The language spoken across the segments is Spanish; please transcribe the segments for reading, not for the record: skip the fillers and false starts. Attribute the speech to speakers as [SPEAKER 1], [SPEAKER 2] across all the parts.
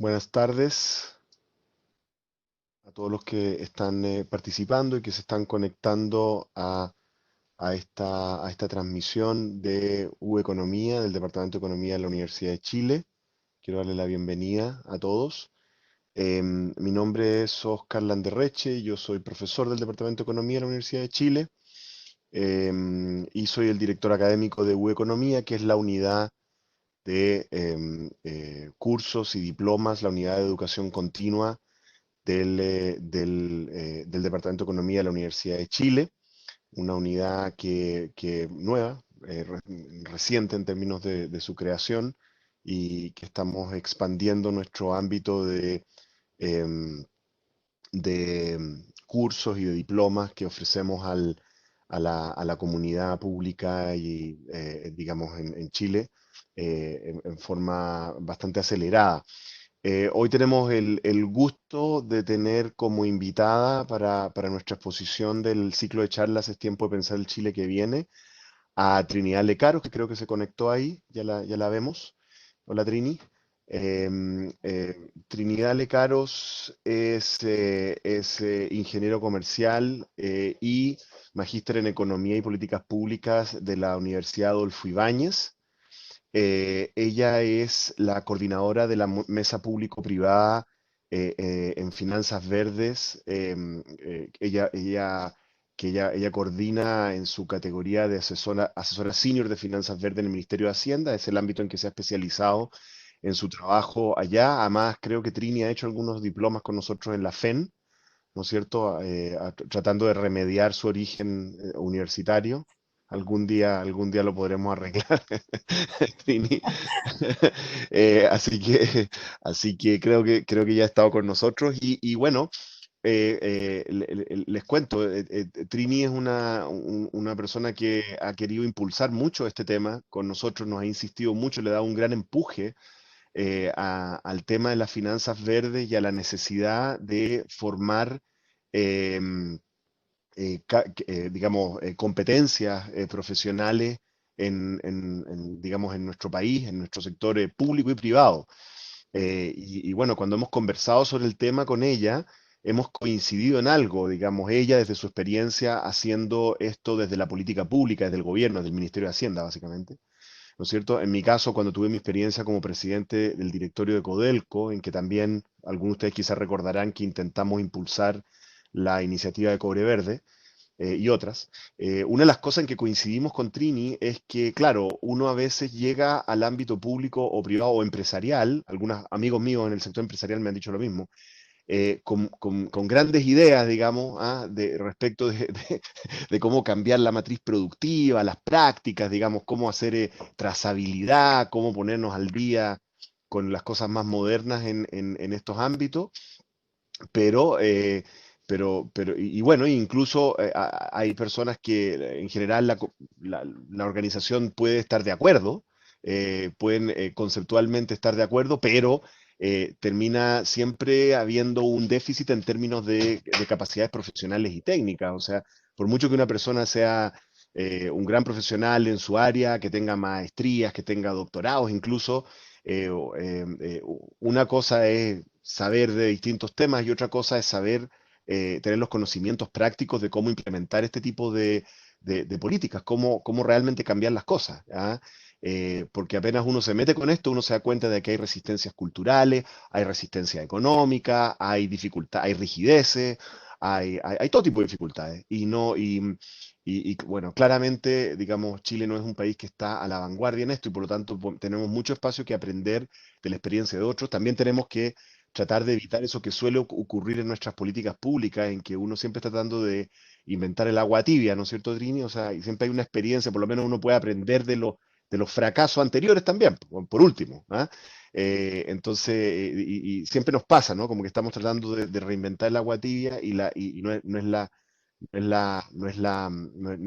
[SPEAKER 1] Buenas tardes a todos los que están participando y que se están conectando a esta transmisión de U Economía, del Departamento de Economía de la Universidad de Chile. Quiero darle la bienvenida a todos. Mi nombre es Oscar Landerreche, yo soy profesor del Departamento de Economía de la Universidad de Chile, y soy el director académico de U Economía, que es la unidad de cursos y diplomas, la unidad de educación continua del Departamento de Economía de la Universidad de Chile, una unidad que nueva, reciente en términos de su creación, y que estamos expandiendo nuestro ámbito em, de cursos y de diplomas que ofrecemos a la comunidad pública y, digamos, en Chile, en forma bastante acelerada. Hoy tenemos el gusto de tener como invitada para nuestra exposición del ciclo de charlas Es tiempo de pensar el Chile que viene a Trinidad Lecaros, que creo que se conectó ahí, ya la vemos. Hola Trini. Trinidad Lecaros es ingeniero comercial y magíster en Economía y Políticas Públicas de la Universidad Adolfo Ibáñez. Ella es la coordinadora de la mesa público-privada en finanzas verdes. Ella coordina en su categoría de asesora senior de finanzas verdes en el Ministerio de Hacienda. Es el ámbito en que se ha especializado en su trabajo allá. Además, creo que Trini ha hecho algunos diplomas con nosotros en la FEN, ¿no es cierto? Tratando de remediar su origen universitario. Algún día lo podremos arreglar, Trini. Así que creo que ya ha estado con nosotros. Y bueno, les cuento, Trini es una persona que ha querido impulsar mucho este tema con nosotros, nos ha insistido mucho, le ha dado un gran empuje al tema de las finanzas verdes y a la necesidad de formar, em, digamos, competencias profesionales digamos, en nuestro país, en nuestro sector público y privado. Y bueno, cuando hemos conversado sobre el tema con ella, hemos coincidido en algo, digamos, ella desde su experiencia haciendo esto desde la política pública, desde el gobierno, desde el Ministerio de Hacienda, básicamente. ¿No es cierto? En mi caso, cuando tuve mi experiencia como presidente del directorio de Codelco, en que también algunos de ustedes quizás recordarán que intentamos impulsar la iniciativa de Cobre Verde, y otras. Una de las cosas en que coincidimos con Trini es que, claro, uno a veces llega al ámbito público o privado o empresarial, algunos amigos míos en el sector empresarial me han dicho lo mismo, con grandes ideas, digamos, respecto de cómo cambiar la matriz productiva, las prácticas, digamos, cómo hacer trazabilidad, cómo ponernos al día con las cosas más modernas en estos ámbitos, pero, y bueno, incluso hay personas que en general la organización puede estar de acuerdo, pueden conceptualmente estar de acuerdo, pero termina siempre habiendo un déficit en términos de capacidades profesionales y técnicas. O sea, por mucho que una persona sea un gran profesional en su área, que tenga maestrías, que tenga doctorados incluso, una cosa es saber de distintos temas y otra cosa es saber tener los conocimientos prácticos de cómo implementar este tipo de políticas, cómo realmente cambiar las cosas. ¿Ya? Porque apenas uno se mete con esto, uno se da cuenta de que hay resistencias culturales, hay resistencia económica, hay dificultad, hay rigideces, hay todo tipo de dificultades. Bueno, claramente, digamos, Chile no es un país que está a la vanguardia en esto y por lo tanto tenemos mucho espacio que aprender de la experiencia de otros. También tenemos que tratar de evitar eso que suele ocurrir en nuestras políticas públicas, en que uno siempre está tratando de inventar el agua tibia, ¿no es cierto, Trini? O sea, y siempre hay una experiencia, por lo menos uno puede aprender de los fracasos anteriores también, por último. ¿Ah? Entonces, y siempre nos pasa, ¿no? Como que estamos tratando de reinventar el agua tibia y no es la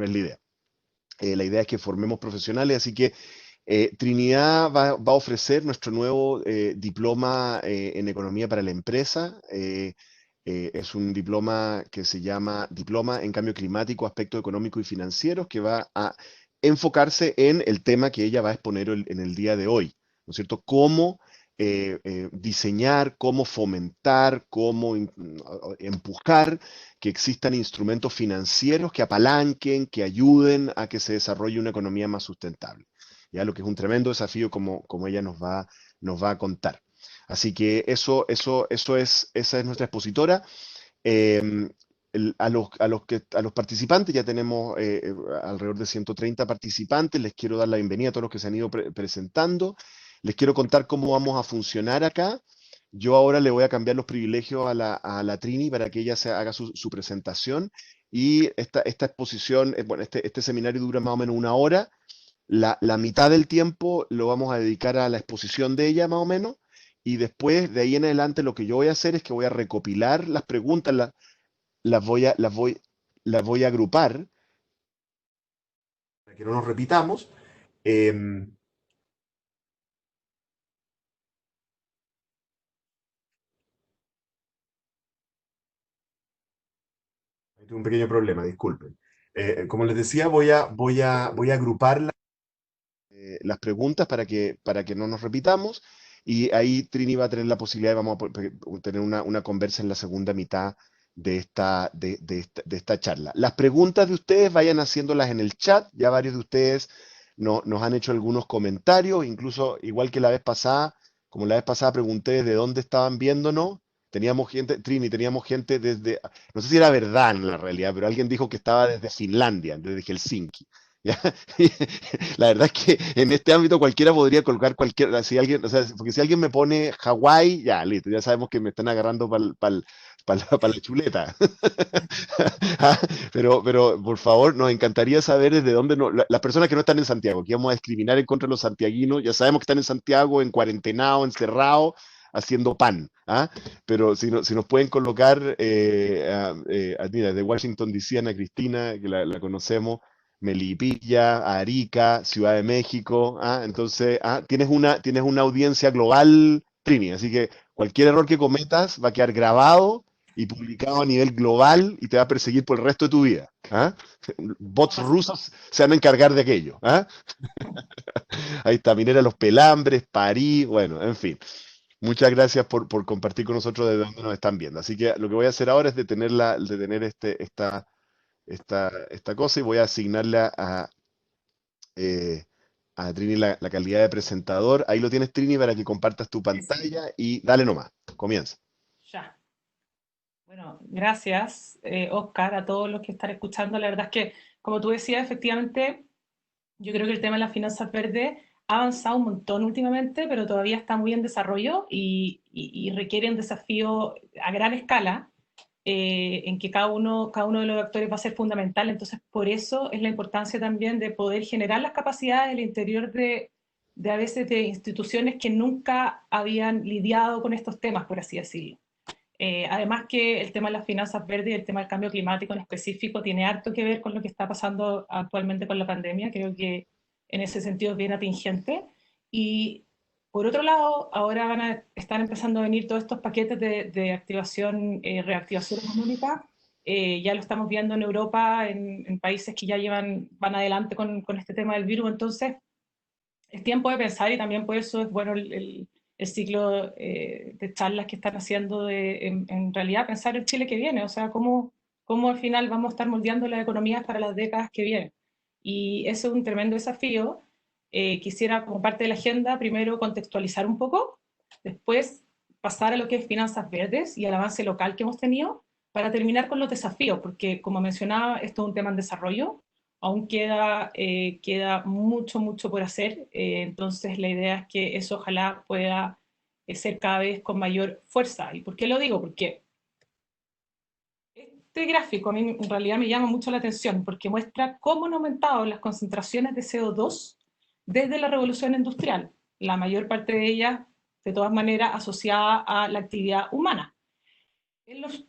[SPEAKER 1] idea. La idea es que formemos profesionales, así que Trinidad va a ofrecer nuestro nuevo diploma en economía para la empresa. Es un diploma que se llama Diploma en Cambio Climático, Aspectos Económicos y Financieros, que va a enfocarse en el tema que ella va a exponer en el día de hoy, ¿no es cierto? Cómo diseñar, cómo fomentar, cómo empujar que existan instrumentos financieros que apalanquen, que ayuden a que se desarrolle una economía más sustentable. Ya lo que es un tremendo desafío como ella nos va a contar. Así que esa es nuestra expositora. Eh, a los participantes, ya tenemos alrededor de 130 participantes, les quiero dar la bienvenida a todos los que se han ido presentando, les quiero contar cómo vamos a funcionar acá. Yo ahora le voy a cambiar los privilegios a la Trini para que ella haga su presentación y esta exposición, bueno, este seminario dura más o menos una hora. La mitad del tiempo lo vamos a dedicar a la exposición de ella, más o menos, y después de ahí en adelante lo que yo voy a hacer es que voy a recopilar las preguntas, las voy a agrupar para que no nos repitamos. Em, Tuve un pequeño problema, disculpen. Como les decía, voy a agrupar las preguntas para que no nos repitamos y ahí Trini va a tener la posibilidad, vamos a tener una conversa en la segunda mitad de esta charla. Las preguntas de ustedes vayan haciéndolas en el chat, ya varios de ustedes nos han hecho algunos comentarios, incluso igual que la vez pasada, como la vez pasada pregunté desde dónde estaban viéndonos, teníamos gente, Trini, teníamos gente desde, no sé si era verdad en la realidad, pero alguien dijo que estaba desde Finlandia, desde Helsinki. ¿Ya? La verdad es que en este ámbito cualquiera podría colgar cualquier, si alguien, o sea, porque si alguien me pone Hawái, ya, listo, ya sabemos que me están agarrando para la chuleta. Ah, pero, por favor, nos encantaría saber desde dónde, las personas que no están en Santiago, que vamos a discriminar en contra de los santiaguinos, ya sabemos que están en Santiago, en cuarentenado, encerrado, haciendo pan, ¿ah? Pero si nos pueden colocar, mira, de Washington DC, Ana Cristina, que la conocemos, Melipilla, Arica, Ciudad de México, ¿ah? Entonces, tienes una audiencia global, Trini, así que cualquier error que cometas va a quedar grabado y publicado a nivel global y te va a perseguir por el resto de tu vida. ¿Ah? Bots rusos se van a encargar de aquello. ¿Ah? Ahí está, Minera Los Pelambres, París, bueno, en fin. Muchas gracias por compartir con nosotros desde dónde nos están viendo. Así que lo que voy a hacer ahora es detener esta cosa y voy a asignarle eh, a Trini la calidad de presentador. Ahí lo tienes, Trini, para que compartas tu
[SPEAKER 2] Sí, sí,
[SPEAKER 1] pantalla y dale nomás. Comienza.
[SPEAKER 2] ya. Bueno, gracias, Oscar, a todos los que están escuchando. La verdad es que, como tú decías, efectivamente, yo creo que el tema de las finanzas verdes ha avanzado un montón últimamente, pero todavía está muy en desarrollo y requiere un desafío a gran escala, en que cada uno de los actores va a ser fundamental. Entonces, por eso es la importancia también de poder generar las capacidades al interior de a veces de instituciones que nunca habían lidiado con estos temas, por así decirlo. Además que el tema de las finanzas verdes y el tema del cambio climático en específico tiene harto que ver con lo que está pasando actualmente con la pandemia. Creo que en ese sentido es bien atingente. Y por otro lado, ahora van a estar empezando a venir todos estos paquetes de activación, reactivación económica. Ya lo estamos viendo en Europa, en países que ya van adelante con este tema del virus. Entonces, es tiempo de pensar y también por eso es bueno el ciclo de charlas que están haciendo en realidad pensar el Chile que viene, o sea, cómo al final vamos a estar moldeando las economías para las décadas que vienen. Y eso es un tremendo desafío. Quisiera, como parte de la agenda, primero contextualizar un poco, después pasar a lo que es finanzas verdes y el avance local que hemos tenido, para terminar con los desafíos, porque como mencionaba, esto es un tema en desarrollo, aún queda mucho, mucho por hacer. Entonces la idea es que eso ojalá pueda ser cada vez con mayor fuerza. ¿Y por qué lo digo? Porque este gráfico a mí en realidad me llama mucho la atención porque muestra cómo han aumentado las concentraciones de CO2 desde la revolución industrial, la mayor parte de ellas de todas maneras asociada a la actividad humana. En los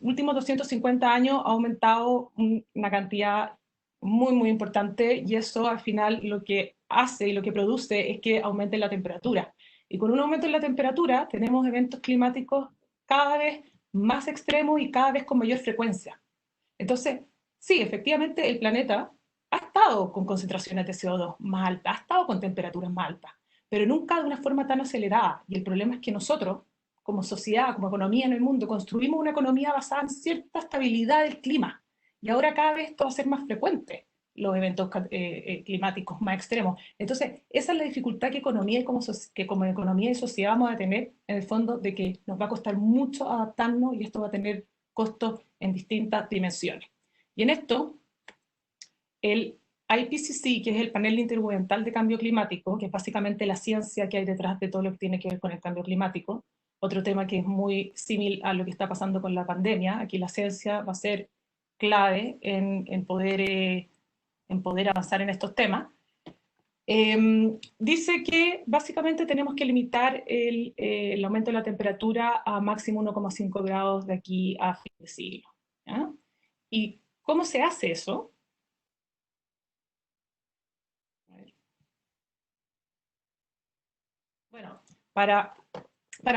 [SPEAKER 2] últimos 250 años ha aumentado una cantidad muy, muy importante y eso al final lo que hace y lo que produce es que aumente la temperatura. Y con un aumento en la temperatura tenemos eventos climáticos cada vez más extremos y cada vez con mayor frecuencia. Entonces, sí, efectivamente el planeta ha estado con concentraciones de CO2 más altas, ha estado con temperaturas más altas, pero nunca de una forma tan acelerada. Y el problema es que nosotros, como sociedad, como economía en el mundo, construimos una economía basada en cierta estabilidad del clima. Y ahora cada vez esto va a ser más frecuente, los eventos climáticos más extremos. Entonces, esa es la dificultad que, que como economía y sociedad vamos a tener, en el fondo, de que nos va a costar mucho adaptarnos y esto va a tener costos en distintas dimensiones. Y en esto, el IPCC, que es el Panel Intergubernamental de Cambio Climático, que es básicamente la ciencia que hay detrás de todo lo que tiene que ver con el cambio climático, otro tema que es muy similar a lo que está pasando con la pandemia, aquí la ciencia va a ser clave en poder avanzar en estos temas. Dice que básicamente tenemos que limitar el aumento de la temperatura a máximo 1,5 grados de aquí a fin de siglo. ¿Ya? ¿Y cómo se hace eso? Bueno, para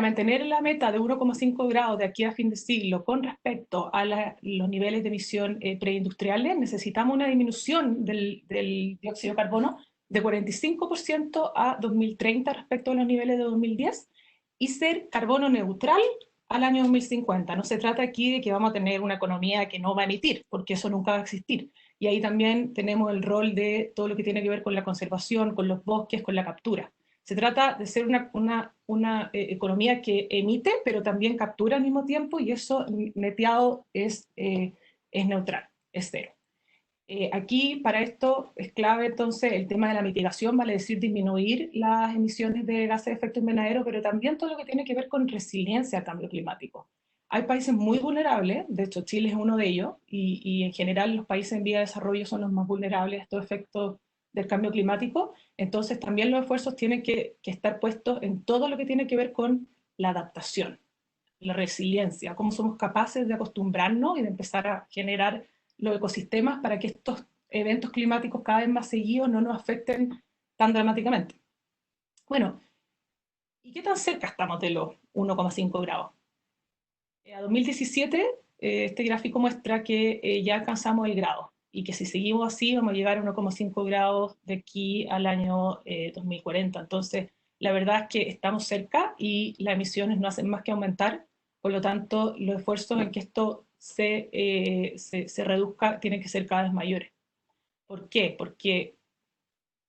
[SPEAKER 2] mantener la meta de 1,5 grados de aquí a fin de siglo con respecto a los niveles de emisión preindustriales, necesitamos una disminución del dióxido de carbono de 45% a 2030 respecto a los niveles de 2010 y ser carbono neutral al año 2050. No se trata aquí de que vamos a tener una economía que no va a emitir, porque eso nunca va a existir. Y ahí también tenemos el rol de todo lo que tiene que ver con la conservación, con los bosques, con la captura. Se trata de ser una economía que emite, pero también captura al mismo tiempo, y eso neteado es neutral, es cero. Aquí para esto es clave entonces el tema de la mitigación, vale decir disminuir las emisiones de gases de efecto invernadero, pero también todo lo que tiene que ver con resiliencia al cambio climático. Hay países muy vulnerables, de hecho Chile es uno de ellos, y en general los países en vía de desarrollo son los más vulnerables a estos efectos del cambio climático, entonces también los esfuerzos tienen que estar puestos en todo lo que tiene que ver con la adaptación, la resiliencia, cómo somos capaces de acostumbrarnos y de empezar a generar los ecosistemas para que estos eventos climáticos cada vez más seguidos no nos afecten tan dramáticamente. Bueno, ¿y qué tan cerca estamos de los 1,5 grados? A 2017, este gráfico muestra que ya alcanzamos el grado y que si seguimos así vamos a llegar a 1,5 grados de aquí al año 2040. Entonces, la verdad es que estamos cerca y las emisiones no hacen más que aumentar, por lo tanto, los esfuerzos en que esto se reduzca tienen que ser cada vez mayores. ¿Por qué? Porque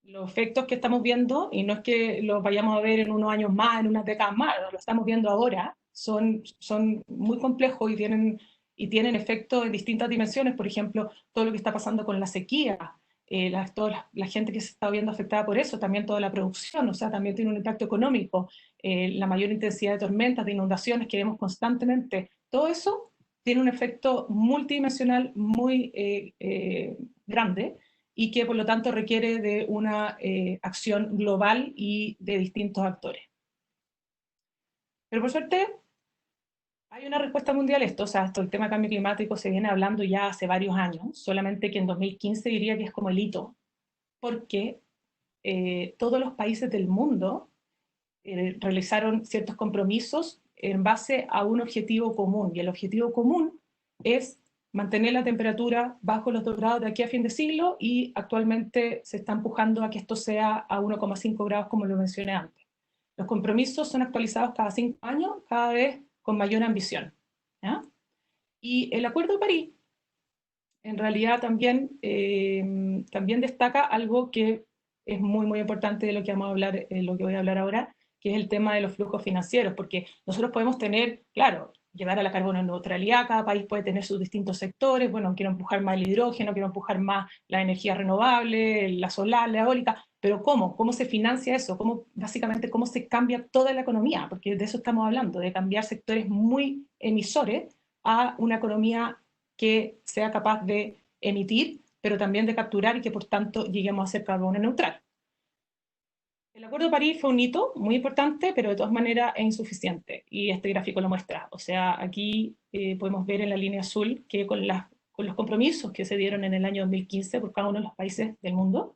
[SPEAKER 2] los efectos que estamos viendo, y no es que los vayamos a ver en unos años más, en unas décadas más, lo estamos viendo ahora, son muy complejos y tienen efectos en distintas dimensiones. Por ejemplo, todo lo que está pasando con la sequía, toda la gente que se está viendo afectada por eso, también toda la producción, o sea, también tiene un impacto económico, la mayor intensidad de tormentas, de inundaciones que vemos constantemente, todo eso tiene un efecto multidimensional muy grande y que por lo tanto requiere de una acción global y de distintos actores. Pero por suerte hay una respuesta mundial a esto, o sea, el tema de cambio climático se viene hablando ya hace varios años, solamente que en 2015 diría que es como el hito, porque todos los países del mundo realizaron ciertos compromisos en base a un objetivo común, y el objetivo común es mantener la temperatura bajo los 2 grados de aquí a fin de siglo, y actualmente se está empujando a que esto sea a 1,5 grados como lo mencioné antes. Los compromisos son actualizados cada 5 años, cada vez con mayor ambición. ¿Ya? Y el Acuerdo de París en realidad también destaca algo que es muy, muy importante de lo que vamos a hablar, lo que voy a hablar ahora, que es el tema de los flujos financieros, porque nosotros podemos tener, claro, llegar a la carbono neutralidad, cada país puede tener sus distintos sectores, bueno, quiero empujar más el hidrógeno, quiero empujar más la energía renovable, la solar, la eólica, pero ¿cómo? ¿Cómo se financia eso? Básicamente, ¿cómo se cambia toda la economía? Porque de eso estamos hablando, de cambiar sectores muy emisores a una economía que sea capaz de emitir, pero también de capturar y que por tanto lleguemos a ser carbono neutral. El Acuerdo de París fue un hito muy importante, pero de todas maneras es insuficiente, y este gráfico lo muestra. O sea, aquí podemos ver en la línea azul que con los compromisos que se dieron en el año 2015 por cada uno de los países del mundo,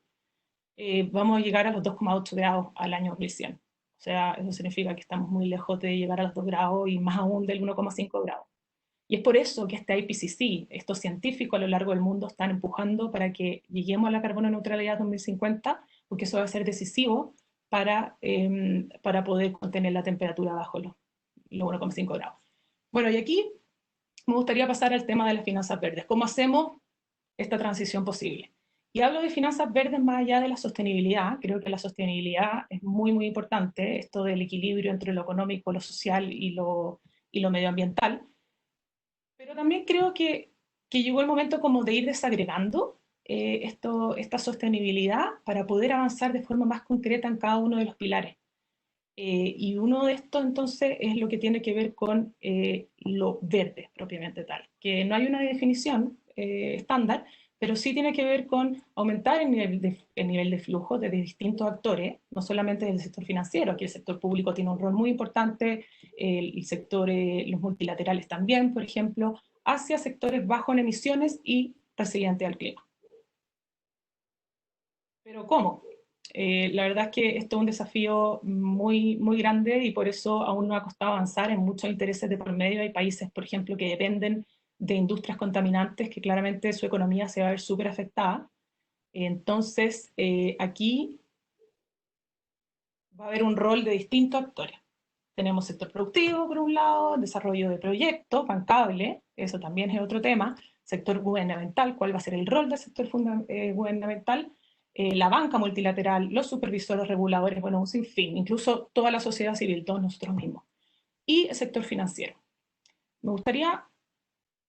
[SPEAKER 2] vamos a llegar a los 2,8 grados al año 2100. O sea, eso significa que estamos muy lejos de llegar a los 2 grados y más aún del 1,5 grados. Y es por eso que este IPCC, estos científicos a lo largo del mundo están empujando para que lleguemos a la carbono neutralidad 2050, porque eso va a ser decisivo para poder contener la temperatura bajo los 1,5 grados. Bueno, y aquí me gustaría pasar al tema de las finanzas verdes. ¿Cómo hacemos esta transición posible? Y hablo de finanzas verdes más allá de la sostenibilidad. Creo que la sostenibilidad es muy, muy importante, esto del equilibrio entre lo económico, lo social y lo medioambiental. Pero también creo que llegó el momento como de ir desagregando esta sostenibilidad para poder avanzar de forma más concreta en cada uno de los pilares. Y uno de estos entonces es lo que tiene que ver con lo verde propiamente tal, que no hay una definición estándar, pero sí tiene que ver con aumentar el nivel de flujo de distintos actores, no solamente del sector financiero. Aquí el sector público tiene un rol muy importante, el sector, los multilaterales también, por ejemplo, hacia sectores bajo en emisiones y resilientes al clima. Pero ¿cómo? La verdad es que esto es un desafío muy, muy grande y por eso aún no ha costado avanzar en muchos intereses de por medio. Hay países, por ejemplo, que dependen de industrias contaminantes que claramente su economía se va a ver súper afectada. Entonces, aquí va a haber un rol de distintos actores. Tenemos sector productivo, por un lado, desarrollo de proyectos, bancable, eso también es otro tema, sector gubernamental, cuál va a ser el rol del sector gubernamental, la banca multilateral, los supervisores reguladores, bueno, un sinfín, incluso toda la sociedad civil, todos nosotros mismos. Y el sector financiero. Me gustaría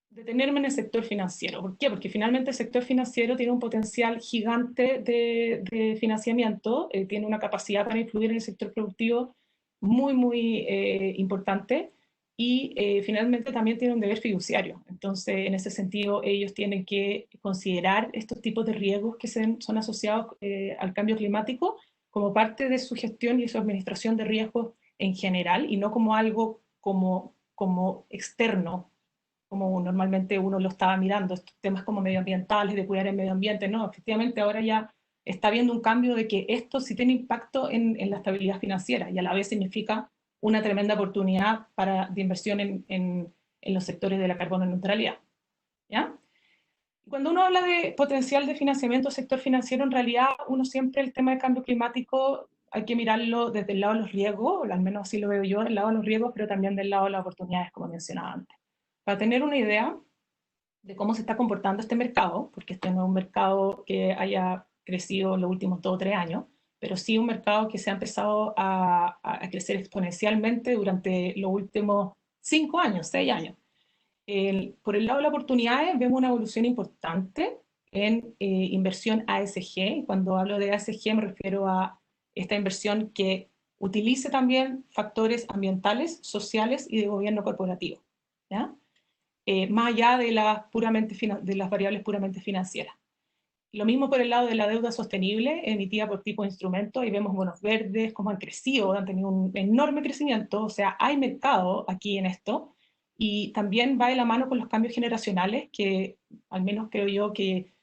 [SPEAKER 2] detenerme en el sector financiero. ¿Por qué? Porque finalmente el sector financiero tiene un potencial gigante de financiamiento, tiene una capacidad para influir en el sector productivo muy, muy importante y finalmente también tiene un deber fiduciario. Entonces, en ese sentido, ellos tienen que considerar estos tipos de riesgos que son asociados al cambio climático como parte de su gestión y su administración de riesgos en general y no como algo como externo como normalmente uno lo estaba mirando, estos temas como medioambientales, de cuidar el medio ambiente, no, efectivamente ahora ya está habiendo un cambio de que esto sí tiene impacto en la estabilidad financiera y a la vez significa una tremenda oportunidad de inversión en los sectores de la carbono neutralidad. ¿Ya? Cuando uno habla de potencial de financiamiento del sector financiero, en realidad uno siempre el tema del cambio climático hay que mirarlo desde el lado de los riesgos, o al menos así lo veo yo, del lado de los riesgos, pero también del lado de las oportunidades, como mencionaba antes. Para tener una idea de cómo se está comportando este mercado, porque este no es un mercado que haya crecido en los últimos 2 o 3 años, pero sí un mercado que se ha empezado a crecer exponencialmente durante los últimos 5 años, 6 años. Por el lado de las oportunidades vemos una evolución importante en inversión ASG. Cuando hablo de ASG me refiero a esta inversión que utilice también factores ambientales, sociales y de gobierno corporativo, ¿ya? Más allá de de las variables puramente financieras. Lo mismo por el lado de la deuda sostenible emitida por tipo de instrumento, y vemos bonos verdes, cómo han crecido, han tenido un enorme crecimiento, o sea, hay mercado aquí en esto, y también va de la mano con los cambios generacionales, que al menos creo yo que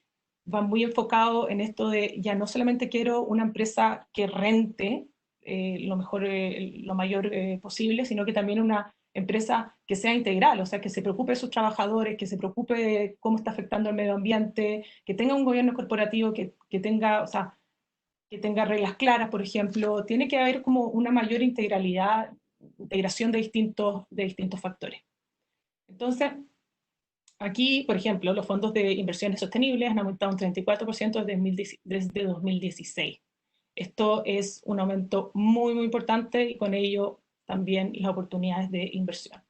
[SPEAKER 2] van muy enfocados en esto de ya no solamente quiero una empresa que rente lo mayor posible, sino que también una empresa que sea integral, o sea, que se preocupe de sus trabajadores, que se preocupe de cómo está afectando el medio ambiente, que tenga un gobierno corporativo que tenga, o sea, que tenga reglas claras, por ejemplo. Tiene que haber como una mayor integración de distintos factores. Entonces, aquí, por ejemplo, los fondos de inversiones sostenibles han aumentado un 34% desde 2016. Esto es un aumento muy, muy importante y con ello también las oportunidades de inversión.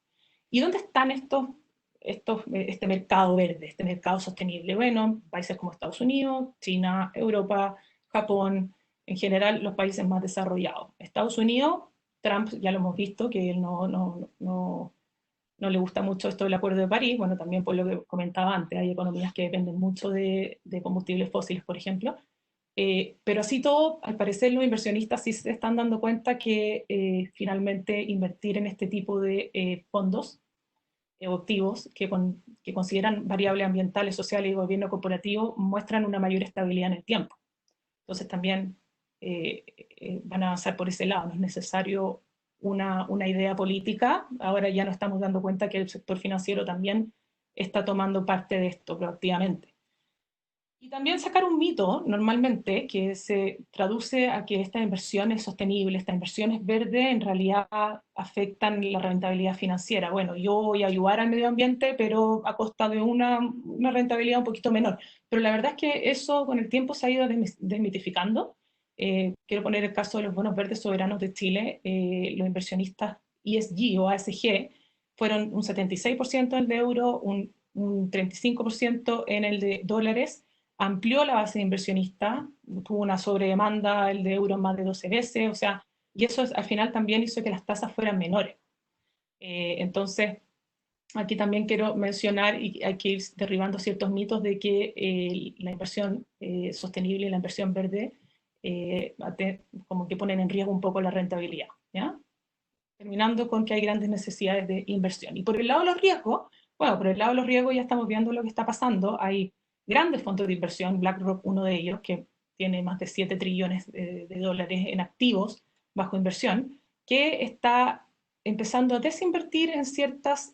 [SPEAKER 2] ¿Y dónde están este mercado verde, este mercado sostenible? Bueno, países como Estados Unidos, China, Europa, Japón, en general los países más desarrollados. Estados Unidos, Trump ya lo hemos visto, que él no le gusta mucho esto del Acuerdo de París, bueno, también por lo que comentaba antes, hay economías que dependen mucho de combustibles fósiles, por ejemplo, pero así todo, al parecer los inversionistas sí se están dando cuenta que finalmente invertir en este tipo de fondos o activos que consideran variables ambientales, sociales y gobierno corporativo muestran una mayor estabilidad en el tiempo. Entonces también van a avanzar por ese lado, no es necesario una idea política, ahora ya nos estamos dando cuenta que el sector financiero también está tomando parte de esto proactivamente. Y también sacar un mito, normalmente, que se traduce a que estas inversiones sostenibles, estas inversiones verdes, en realidad afectan la rentabilidad financiera. Bueno, yo voy a ayudar al medio ambiente, pero a costa de una rentabilidad un poquito menor. Pero la verdad es que eso con el tiempo se ha ido desmitificando. Quiero poner el caso de los bonos verdes soberanos de Chile. Los inversionistas ESG o ASG fueron un 76% en el de euro, un 35% en el de dólares, amplió la base de inversionistas, tuvo una sobredemanda, el de euros más de 12 veces, o sea, y eso al final también hizo que las tasas fueran menores. Entonces, aquí también quiero mencionar, y hay que ir derribando ciertos mitos de que la inversión sostenible y la inversión verde como que ponen en riesgo un poco la rentabilidad, ¿ya? Terminando con que hay grandes necesidades de inversión. Y por el lado de los riesgos, bueno, por el lado de los riesgos ya estamos viendo lo que está pasando. Hay grandes fondos de inversión, BlackRock uno de ellos, que tiene más de 7 trillones de dólares en activos bajo inversión, que está empezando a desinvertir en ciertas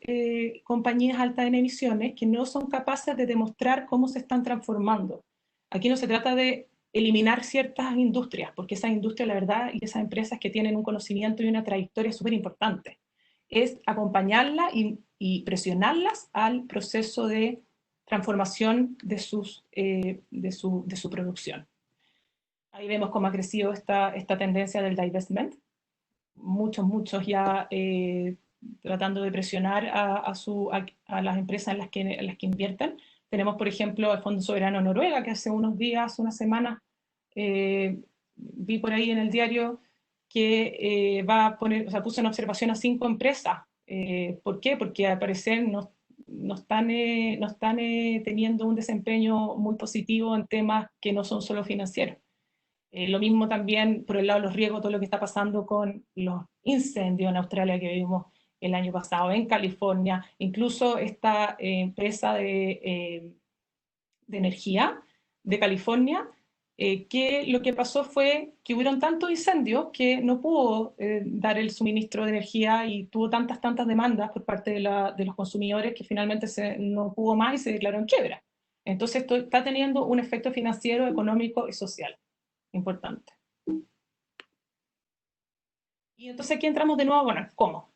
[SPEAKER 2] compañías altas en emisiones que no son capaces de demostrar cómo se están transformando. Aquí no se trata de eliminar ciertas industrias, porque esas industrias, la verdad, y esas empresas que tienen un conocimiento y una trayectoria súper importante, es acompañarlas y presionarlas al proceso de transformación de su producción. Ahí vemos cómo ha crecido esta tendencia del divestment. Muchos ya tratando de presionar a las empresas en las que invierten. Tenemos, por ejemplo, el Fondo Soberano Noruega, que hace unos días, una semana, vi por ahí en el diario que va a poner, o sea, puso en observación a 5 empresas. ¿Por qué? Porque al parecer no están teniendo un desempeño muy positivo en temas que no son solo financieros. Lo mismo también por el lado de los riesgos, todo lo que está pasando con los incendios en Australia que vimos el año pasado, en California, incluso esta empresa de energía de California, que lo que pasó fue que hubieron tantos incendios que no pudo dar el suministro de energía y tuvo tantas demandas por parte de los consumidores que finalmente no pudo más y se declaró en quiebra. Entonces esto está teniendo un efecto financiero, económico y social importante. Y entonces aquí entramos de nuevo, bueno, ¿cómo?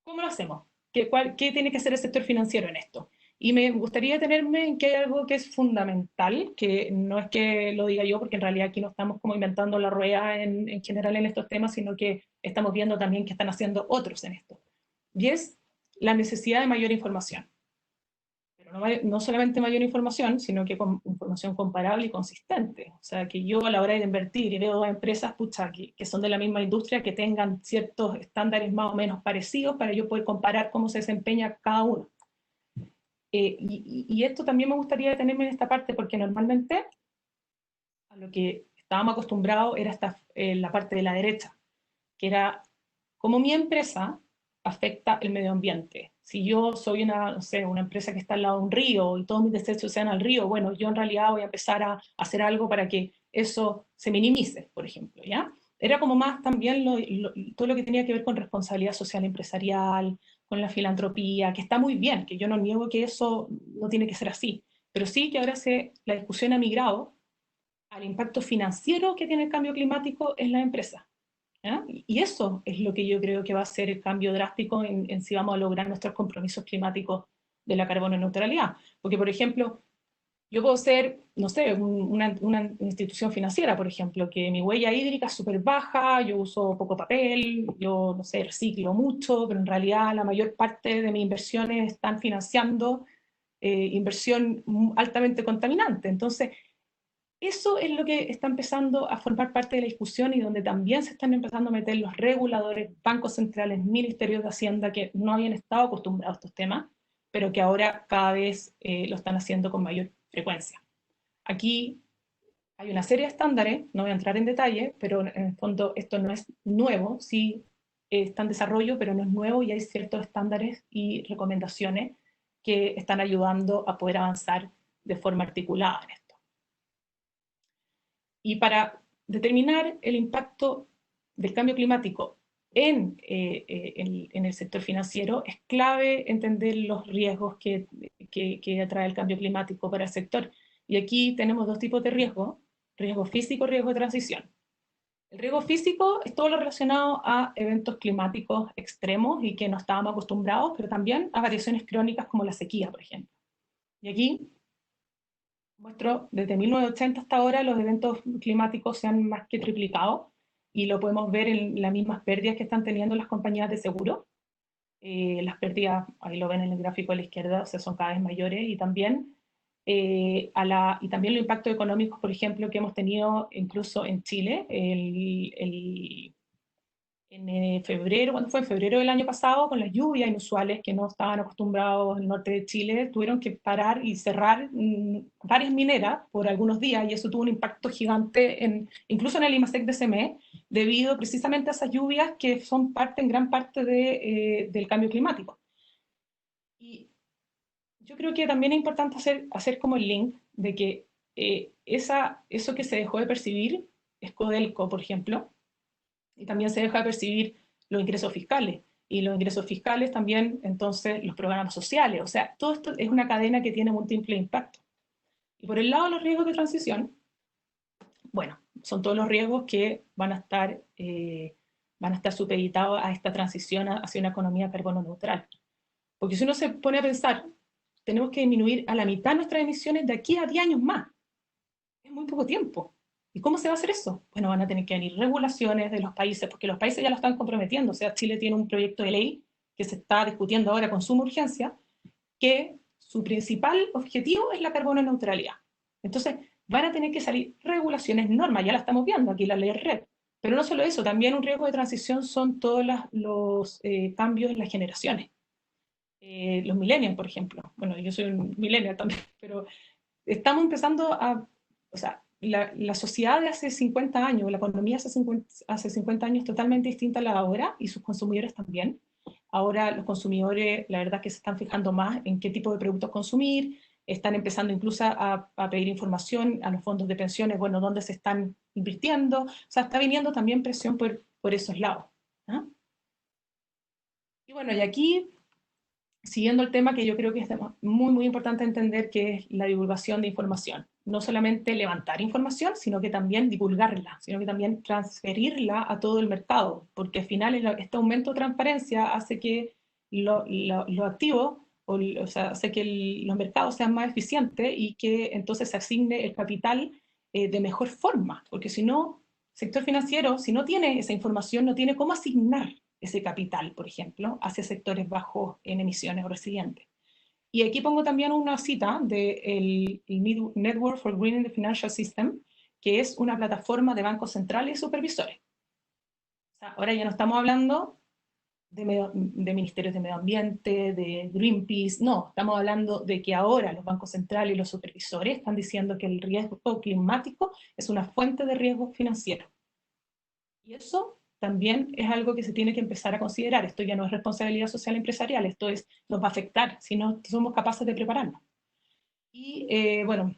[SPEAKER 2] ¿Cómo lo hacemos? ¿Qué tiene que hacer el sector financiero en esto? Y me gustaría detenerme en que hay algo que es fundamental, que no es que lo diga yo, porque en realidad aquí no estamos como inventando la rueda en general en estos temas, sino que estamos viendo también qué están haciendo otros en esto. Y es la necesidad de mayor información. Pero no solamente mayor información, sino que con información comparable y consistente. O sea, que yo a la hora de invertir y veo empresas pucha, que son de la misma industria, que tengan ciertos estándares más o menos parecidos para yo poder comparar cómo se desempeña cada uno. Y esto también me gustaría detenerme en esta parte, porque normalmente a lo que estábamos acostumbrados era la parte de la derecha, que era cómo mi empresa afecta el medio ambiente. Si yo soy no sé, una empresa que está al lado de un río y todos mis desechos sean al río, bueno, yo en realidad voy a empezar a hacer algo para que eso se minimice, por ejemplo, ¿ya? Era como más también todo lo que tenía que ver con responsabilidad social empresarial, con la filantropía, que está muy bien, que yo no niego que eso no tiene que ser así, pero sí que ahora la discusión ha migrado al impacto financiero que tiene el cambio climático en las empresas. ¿Ya? Y eso es lo que yo creo que va a ser el cambio drástico en si vamos a lograr nuestros compromisos climáticos de la carbono neutralidad. Porque, por ejemplo, yo puedo ser, no sé, una institución financiera, por ejemplo, que mi huella hídrica es súper baja, yo uso poco papel, yo, no sé, reciclo mucho, pero en realidad la mayor parte de mis inversiones están financiando inversión altamente contaminante. Entonces, eso es lo que está empezando a formar parte de la discusión y donde también se están empezando a meter los reguladores, bancos centrales, ministerios de Hacienda que no habían estado acostumbrados a estos temas, pero que ahora cada vez lo están haciendo con mayor frecuencia. Aquí hay una serie de estándares, no voy a entrar en detalle, pero en el fondo esto no es nuevo, sí está en desarrollo, pero no es nuevo y hay ciertos estándares y recomendaciones que están ayudando a poder avanzar de forma articulada en esto. Y para determinar el impacto del cambio climático en el sector financiero, es clave entender los riesgos que atrae el cambio climático para el sector. Y aquí tenemos dos tipos de riesgo físico y riesgo de transición. El riesgo físico es todo lo relacionado a eventos climáticos extremos y que no estábamos acostumbrados, pero también a variaciones crónicas como la sequía, por ejemplo. Y aquí muestro, desde 1980 hasta ahora, los eventos climáticos se han más que triplicado, y lo podemos ver en las mismas pérdidas que están teniendo las compañías de seguro. Las pérdidas, ahí lo ven en el gráfico a la izquierda, o sea, son cada vez mayores, y también, y también los impactos económicos, por ejemplo, que hemos tenido incluso en Chile. En febrero, cuando fue en febrero del año pasado, con las lluvias inusuales que no estaban acostumbrados en el norte de Chile, tuvieron que parar y cerrar varias mineras por algunos días, y eso tuvo un impacto gigante incluso en el IMASEC de CME, debido precisamente a esas lluvias que son en gran parte del cambio climático. Y yo creo que también es importante hacer como el link de que eso que se dejó de percibir es Codelco, por ejemplo, y también se deja de percibir los ingresos fiscales. Y los ingresos fiscales también, entonces, los programas sociales. O sea, todo esto es una cadena que tiene múltiples impactos. Y por el lado de los riesgos de transición, bueno, son todos los riesgos que van a estar supeditados a esta transición hacia una economía carbono neutral. Porque si uno se pone a pensar, tenemos que disminuir a la mitad nuestras emisiones de aquí a 10 años más. Es muy poco tiempo. ¿Y cómo se va a hacer eso? Bueno, van a tener que venir regulaciones de los países, porque los países ya lo están comprometiendo. O sea, Chile tiene un proyecto de ley que se está discutiendo ahora con suma urgencia, que su principal objetivo es la carbono neutralidad. Entonces, van a tener que salir regulaciones, normas, ya la estamos viendo aquí, la ley RED. Pero no solo eso, también un riesgo de transición son todos los cambios en las generaciones. Los millennials, por ejemplo. Bueno, yo soy un millennial también, pero estamos empezando o sea, la sociedad de hace 50 años, la economía hace 50 años totalmente distinta a la de ahora, y sus consumidores también. Ahora los consumidores, la verdad, que se están fijando más en qué tipo de productos consumir, están empezando incluso a pedir información a los fondos de pensiones, bueno, dónde se están invirtiendo. O sea, está viniendo también presión por esos lados. ¿Ah? Y bueno, y aquí, siguiendo el tema que yo creo que es muy, muy importante entender, que es la divulgación de información. No solamente levantar información, sino que también divulgarla, sino que también transferirla a todo el mercado, porque al final este aumento de transparencia hace que los activos, o sea, hace que los mercados sean más eficientes, y que entonces se asigne el capital de mejor forma, porque si no, el sector financiero, si no tiene esa información, no tiene cómo asignar ese capital, por ejemplo, hacia sectores bajos en emisiones o resilientes. Y aquí pongo también una cita del Network for Greening the Financial System, que es una plataforma de bancos centrales y supervisores. O sea, ahora ya no estamos hablando de ministerios de medio ambiente, de Greenpeace, no, estamos hablando de que ahora los bancos centrales y los supervisores están diciendo que el riesgo climático es una fuente de riesgo financiero. Y eso también es algo que se tiene que empezar a considerar. Esto ya no es responsabilidad social empresarial, nos va a afectar si no somos capaces de prepararnos. Y bueno,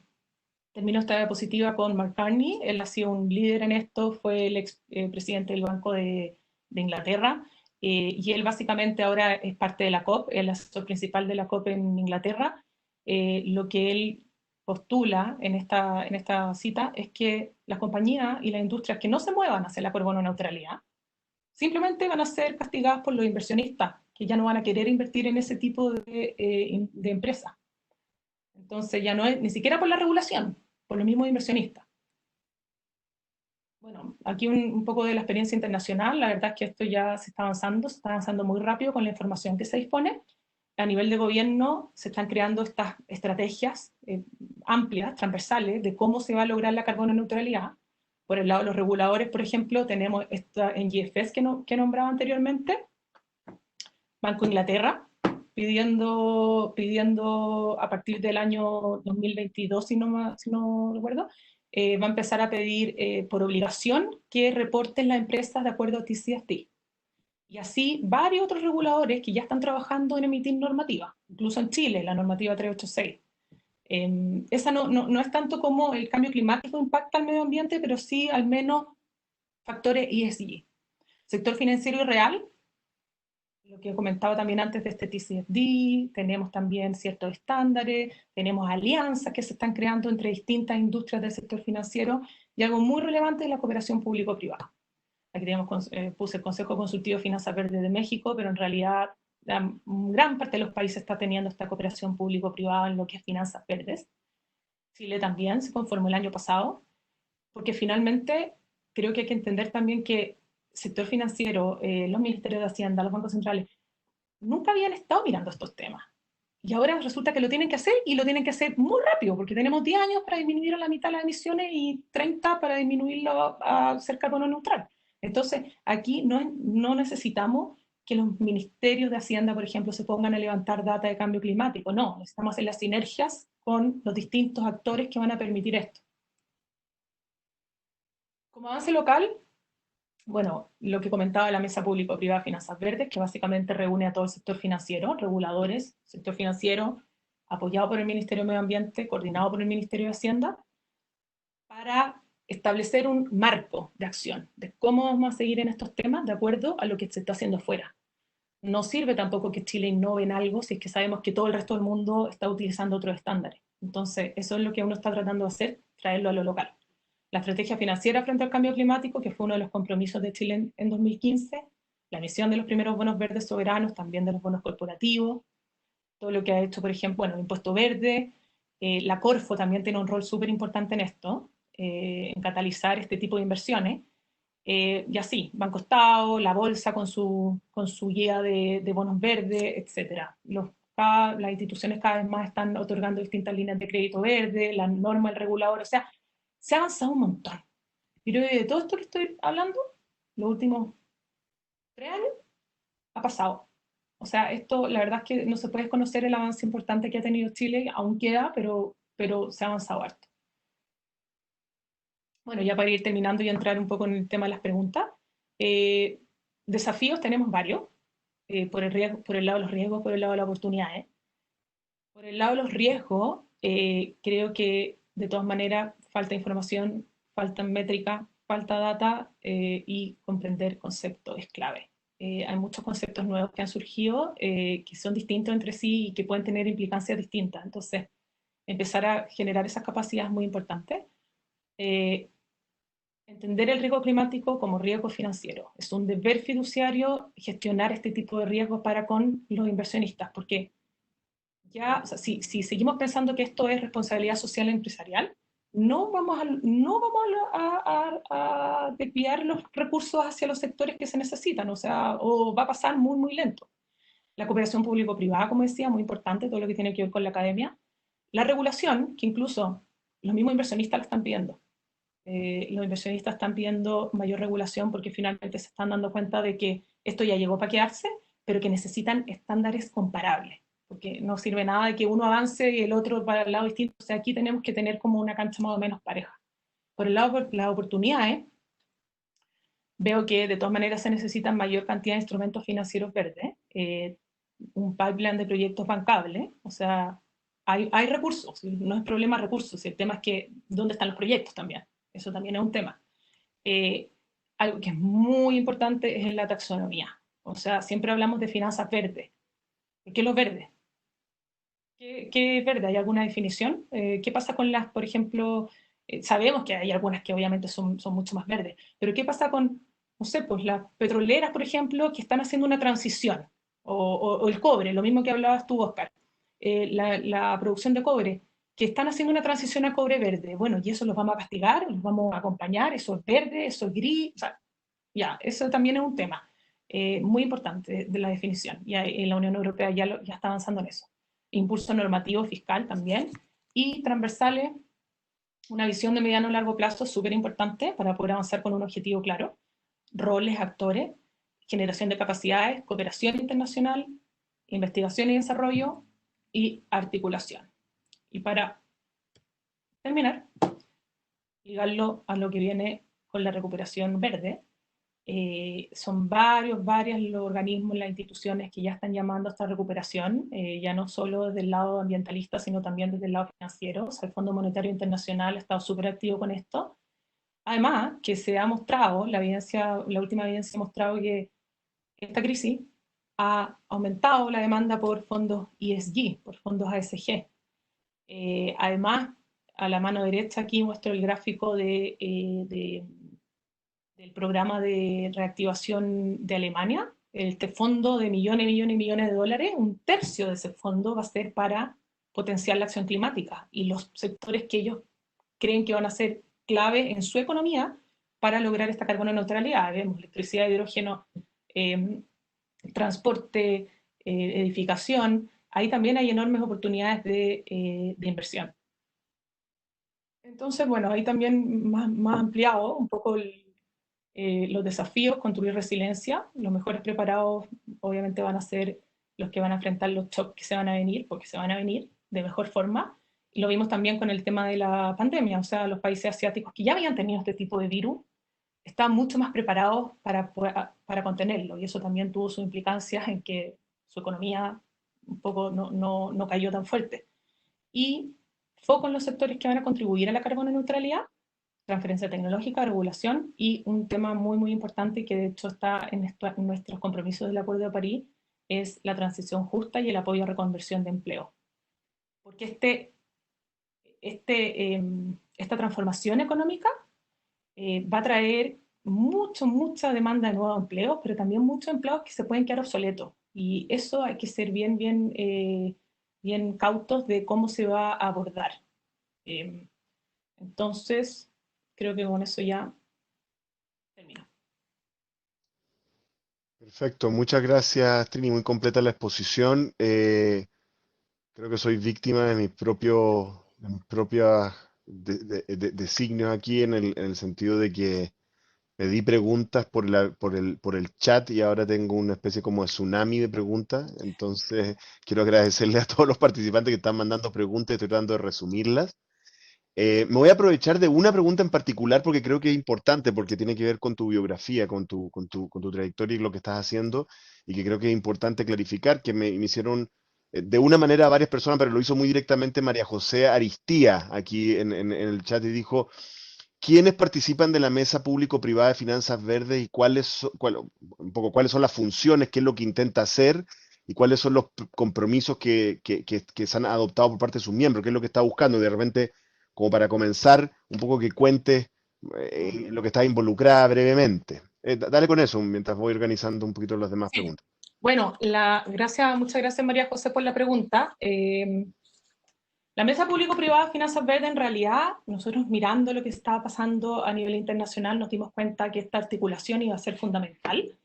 [SPEAKER 2] termino esta diapositiva con Mark Carney. Él ha sido un líder en esto, fue el ex presidente del Banco de Inglaterra, y él básicamente ahora es parte de la COP, el asesor principal de la COP en Inglaterra. Lo que él postula en esta cita es que las compañías y las industrias que no se muevan hacia la carbono neutralidad simplemente van a ser castigadas por los inversionistas, que ya no van a querer invertir en ese tipo de empresas. Entonces ya no es ni siquiera por la regulación, por los mismos inversionistas. Bueno, aquí un poco de la experiencia internacional. La verdad es que esto ya se está avanzando muy rápido con la información que se dispone. A nivel de gobierno se están creando estas estrategias amplias, transversales, de cómo se va a lograr la carbono neutralidad. Por el lado de los reguladores, por ejemplo, tenemos esta en GFS que nombraba anteriormente, Banco de Inglaterra, pidiendo a partir del año 2022, si no recuerdo, va a empezar a pedir por obligación que reporten las empresas de acuerdo a TCFD. Y así varios otros reguladores que ya están trabajando en emitir normativa, incluso en Chile, la normativa 386. Esa no es tanto como el cambio climático impacta al medio ambiente, pero sí al menos factores ESG. Sector financiero y real, lo que comentaba también antes de este TCFD, tenemos también ciertos estándares, tenemos alianzas que se están creando entre distintas industrias del sector financiero y algo muy relevante es la cooperación público-privada. Aquí tenemos, puse el Consejo Consultivo de Finanzas Verdes de México, pero en realidad la gran parte de los países está teniendo esta cooperación público-privada en lo que es finanzas verdes. Chile también se conformó el año pasado, porque finalmente creo que hay que entender también que el sector financiero, los ministerios de Hacienda, los bancos centrales, nunca habían estado mirando estos temas. Y ahora resulta que lo tienen que hacer y lo tienen que hacer muy rápido, porque tenemos 10 años para disminuir a la mitad las emisiones y 30 para disminuirlo a ser carbono neutral. Entonces, aquí no necesitamos que los ministerios de Hacienda, por ejemplo, se pongan a levantar data de cambio climático. No, necesitamos hacer las sinergias con los distintos actores que van a permitir esto. Como avance local, bueno, lo que comentaba la Mesa Público-Privada de Finanzas Verdes, que básicamente reúne a todo el sector financiero, reguladores, sector financiero, apoyado por el Ministerio de Medio Ambiente, coordinado por el Ministerio de Hacienda, para establecer un marco de acción de cómo vamos a seguir en estos temas de acuerdo a lo que se está haciendo fuera. No sirve tampoco que Chile innove en algo si es que sabemos que todo el resto del mundo está utilizando otros estándares. Entonces, eso es lo que uno está tratando de hacer, traerlo a lo local. La estrategia financiera frente al cambio climático, que fue uno de los compromisos de Chile en 2015, la emisión de los primeros bonos verdes soberanos, también de los bonos corporativos, todo lo que ha hecho, por ejemplo, bueno, el impuesto verde, la Corfo también tiene un rol súper importante en esto, en catalizar este tipo de inversiones, y así, Banco Estado, la Bolsa con su guía de bonos verdes, etc. Las instituciones cada vez más están otorgando distintas líneas de crédito verde, la norma del regulador, o sea, se ha avanzado un montón. Pero de todo esto que estoy hablando, los últimos 3 años, ha pasado. O sea, esto, la verdad es que no se puede desconocer el avance importante que ha tenido Chile, aún queda, pero se ha avanzado harto. Bueno, ya para ir terminando y entrar un poco en el tema de las preguntas, eh, desafíos tenemos varios, por el lado de los riesgos, por el lado de las oportunidades. Por el lado de los riesgos, creo que de todas maneras falta información, falta métrica, falta data y comprender conceptos es clave. Hay muchos conceptos nuevos que han surgido que son distintos entre sí y que pueden tener implicancias distintas. Entonces, empezar a generar esas capacidades es muy importante. Eh, Entender el riesgo climático como riesgo financiero. Es un deber fiduciario gestionar este tipo de riesgos para con los inversionistas, porque ya, o sea, si seguimos pensando que esto es responsabilidad social e empresarial, no vamos a desviar los recursos hacia los sectores que se necesitan, o sea, o va a pasar muy, muy lento. La cooperación público-privada, como decía, muy importante, todo lo que tiene que ver con la academia. La regulación, que incluso los mismos inversionistas la están pidiendo. Los inversionistas están pidiendo mayor regulación porque finalmente se están dando cuenta de que esto ya llegó para quedarse, pero que necesitan estándares comparables, porque no sirve nada de que uno avance y el otro para el lado distinto. O sea, aquí tenemos que tener como una cancha más o menos pareja. Por el lado de las oportunidades, veo que de todas maneras se necesitan mayor cantidad de instrumentos financieros verdes, un pipeline de proyectos bancables, o sea, hay recursos, no es problema recursos, el tema es que dónde están los proyectos también, eso también es un tema. Eh, Algo que es muy importante es la taxonomía, o sea, siempre hablamos de finanzas verdes. ¿Qué es lo verde? ¿Qué es verde? ¿Hay alguna definición? ¿Qué pasa con las, por ejemplo, sabemos que hay algunas que obviamente son mucho más verdes, pero ¿qué pasa con, no sé, pues las petroleras, por ejemplo, que están haciendo una transición? O el cobre, lo mismo que hablabas tú, Oscar. La producción de cobre, que están haciendo una transición a cobre verde. Bueno, y eso los vamos a castigar, los vamos a acompañar, eso es verde, eso es gris, o sea, ya, eso también es un tema muy importante de la definición. Y en la Unión Europea ya está avanzando en eso. Impulso normativo fiscal también. Y transversales, una visión de mediano a largo plazo súper importante para poder avanzar con un objetivo claro. Roles, actores, generación de capacidades, cooperación internacional, investigación y desarrollo y articulación. Y para terminar, ligarlo a lo que viene con la recuperación verde, son varios los organismos, las instituciones que ya están llamando a esta recuperación, ya no solo desde el lado ambientalista, sino también desde el lado financiero. O sea, el Fondo Monetario Internacional ha estado súper activo con esto. Además, que se ha mostrado, la última evidencia ha mostrado que esta crisis ha aumentado la demanda por fondos ESG, por fondos ASG. Además, a la mano derecha aquí muestro el gráfico del programa de reactivación de Alemania. Este fondo de millones, millones y millones de dólares, un tercio de ese fondo va a ser para potenciar la acción climática y los sectores que ellos creen que van a ser clave en su economía para lograr esta carbono neutralidad. Vemos electricidad, hidrógeno, transporte, edificación. Ahí también hay enormes oportunidades de inversión. Entonces, bueno, ahí también más ampliado un poco los desafíos, construir resiliencia. Los mejores preparados obviamente van a ser los que van a enfrentar los shocks que se van a venir, porque se van a venir de mejor forma. Y lo vimos también con el tema de la pandemia, o sea, los países asiáticos que ya habían tenido este tipo de virus estaban mucho más preparados para contenerlo, y eso también tuvo sus implicancias en que su economía un poco no cayó tan fuerte. Y foco en los sectores que van a contribuir a la carbono neutralidad, transferencia tecnológica, regulación y un tema muy, muy importante que de hecho está en nuestros compromisos del Acuerdo de París, es la transición justa y el apoyo a reconversión de empleo. Porque esta transformación económica va a traer mucha demanda de nuevos empleos, pero también muchos empleos que se pueden quedar obsoletos. Y eso hay que ser bien cautos de cómo se va a abordar. Eh, entonces, creo que con eso ya termino.
[SPEAKER 1] Perfecto, muchas gracias, Trini, muy completa la exposición. Creo que soy víctima de mis propias designios aquí en el sentido de que pedí preguntas por el chat y ahora tengo una especie como de tsunami de preguntas. Entonces, quiero agradecerle a todos los participantes que están mandando preguntas y estoy tratando de resumirlas. Me voy a aprovechar de una pregunta en particular porque creo que es importante, porque tiene que ver con tu biografía, con tu trayectoria y lo que estás haciendo, y que creo que es importante clarificar, que me hicieron de una manera a varias personas, pero lo hizo muy directamente María José Aristía aquí en el chat y dijo, ¿quiénes participan de la mesa público-privada de finanzas verdes y un poco, cuáles son las funciones, qué es lo que intenta hacer y cuáles son los compromisos que se han adoptado por parte de sus miembros, qué es lo que está buscando? Y de repente, como para comenzar, un poco que cuentes lo que está involucrada brevemente. Dale con eso mientras voy organizando un poquito las demás
[SPEAKER 2] Sí.
[SPEAKER 1] preguntas.
[SPEAKER 2] Bueno, muchas gracias María José por la pregunta. La Mesa Público-Privada de Finanzas Verdes, en realidad, nosotros mirando lo que estaba pasando a nivel internacional, nos dimos cuenta que esta articulación iba a ser fundamental,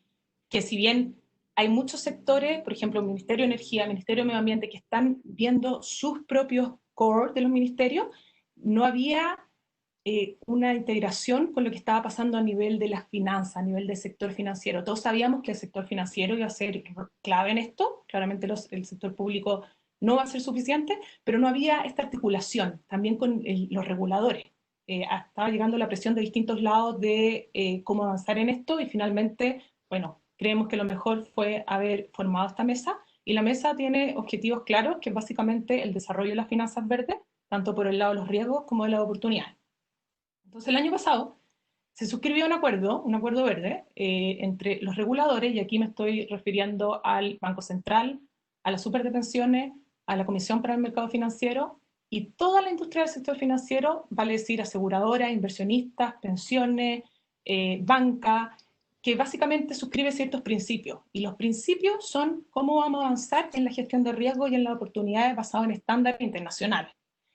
[SPEAKER 2] que si bien hay muchos sectores, por ejemplo, el Ministerio de Energía, el Ministerio de Medio Ambiente, que están viendo sus propios core de los ministerios, no había una integración con lo que estaba pasando a nivel de las finanzas, a nivel del sector financiero. Todos sabíamos que el sector financiero iba a ser clave en esto, claramente el sector público no va a ser suficiente, pero no había esta articulación también con los reguladores. Estaba llegando la presión de distintos lados de cómo avanzar en esto y finalmente, bueno, creemos que lo mejor fue haber formado esta mesa y la mesa tiene objetivos claros, que es básicamente el desarrollo de las finanzas verdes, tanto por el lado de los riesgos como de las oportunidades. Entonces el año pasado se suscribió un acuerdo verde, entre los reguladores, y aquí me estoy refiriendo al Banco Central, a la Super de Pensiones, a la Comisión para el Mercado Financiero y toda la industria del sector financiero, vale decir aseguradoras, inversionistas, pensiones, banca, que básicamente suscribe ciertos principios. Y los principios son cómo vamos a avanzar en la gestión de riesgos y en las oportunidades basadas en estándares internacionales.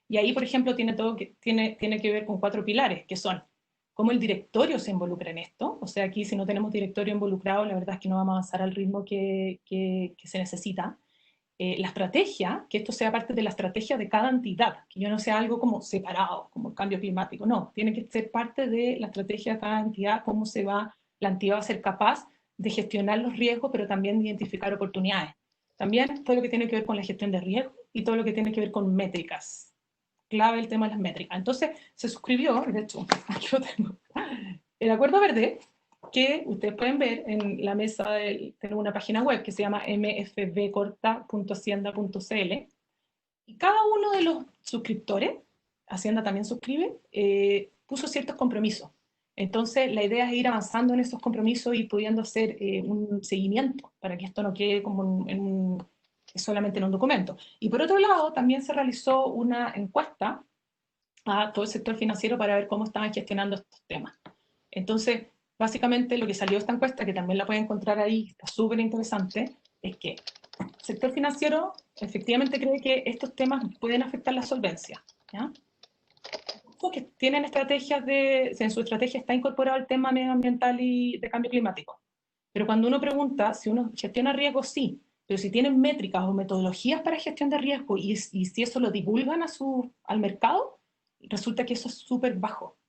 [SPEAKER 2] Y ahí, por ejemplo, tiene que ver con 4 pilares, que son cómo el directorio se involucra en esto. O sea, aquí si no tenemos directorio involucrado, la verdad es que no vamos a avanzar al ritmo que se necesita. La estrategia, que esto sea parte de la estrategia de cada entidad, que yo no sea algo como separado, como el cambio climático, no, tiene que ser parte de la estrategia de cada entidad, cómo la entidad va a ser capaz de gestionar los riesgos, pero también de identificar oportunidades. También todo lo que tiene que ver con la gestión de riesgos y todo lo que tiene que ver con métricas, clave el tema de las métricas. Entonces se suscribió, de hecho, aquí lo tengo, el Acuerdo Verde, que ustedes pueden ver en la mesa, tenemos una página web que se llama mfbcorta.hacienda.cl, y cada uno de los suscriptores, Hacienda también suscribe, puso ciertos compromisos. Entonces, la idea es ir avanzando en esos compromisos y pudiendo hacer un seguimiento para que esto no quede como solamente en un documento. Y por otro lado, también se realizó una encuesta a todo el sector financiero para ver cómo estaban gestionando estos temas. Entonces, básicamente lo que salió de esta encuesta, que también la pueden encontrar ahí, está súper interesante, es que el sector financiero efectivamente cree que estos temas pueden afectar la solvencia, ¿ya? Porque tienen estrategias en su estrategia está incorporado el tema medioambiental y de cambio climático. Pero cuando uno pregunta si uno gestiona riesgos, sí, pero si tienen métricas o metodologías para gestión de riesgo y si eso lo divulgan al mercado, resulta que eso es súper bajo.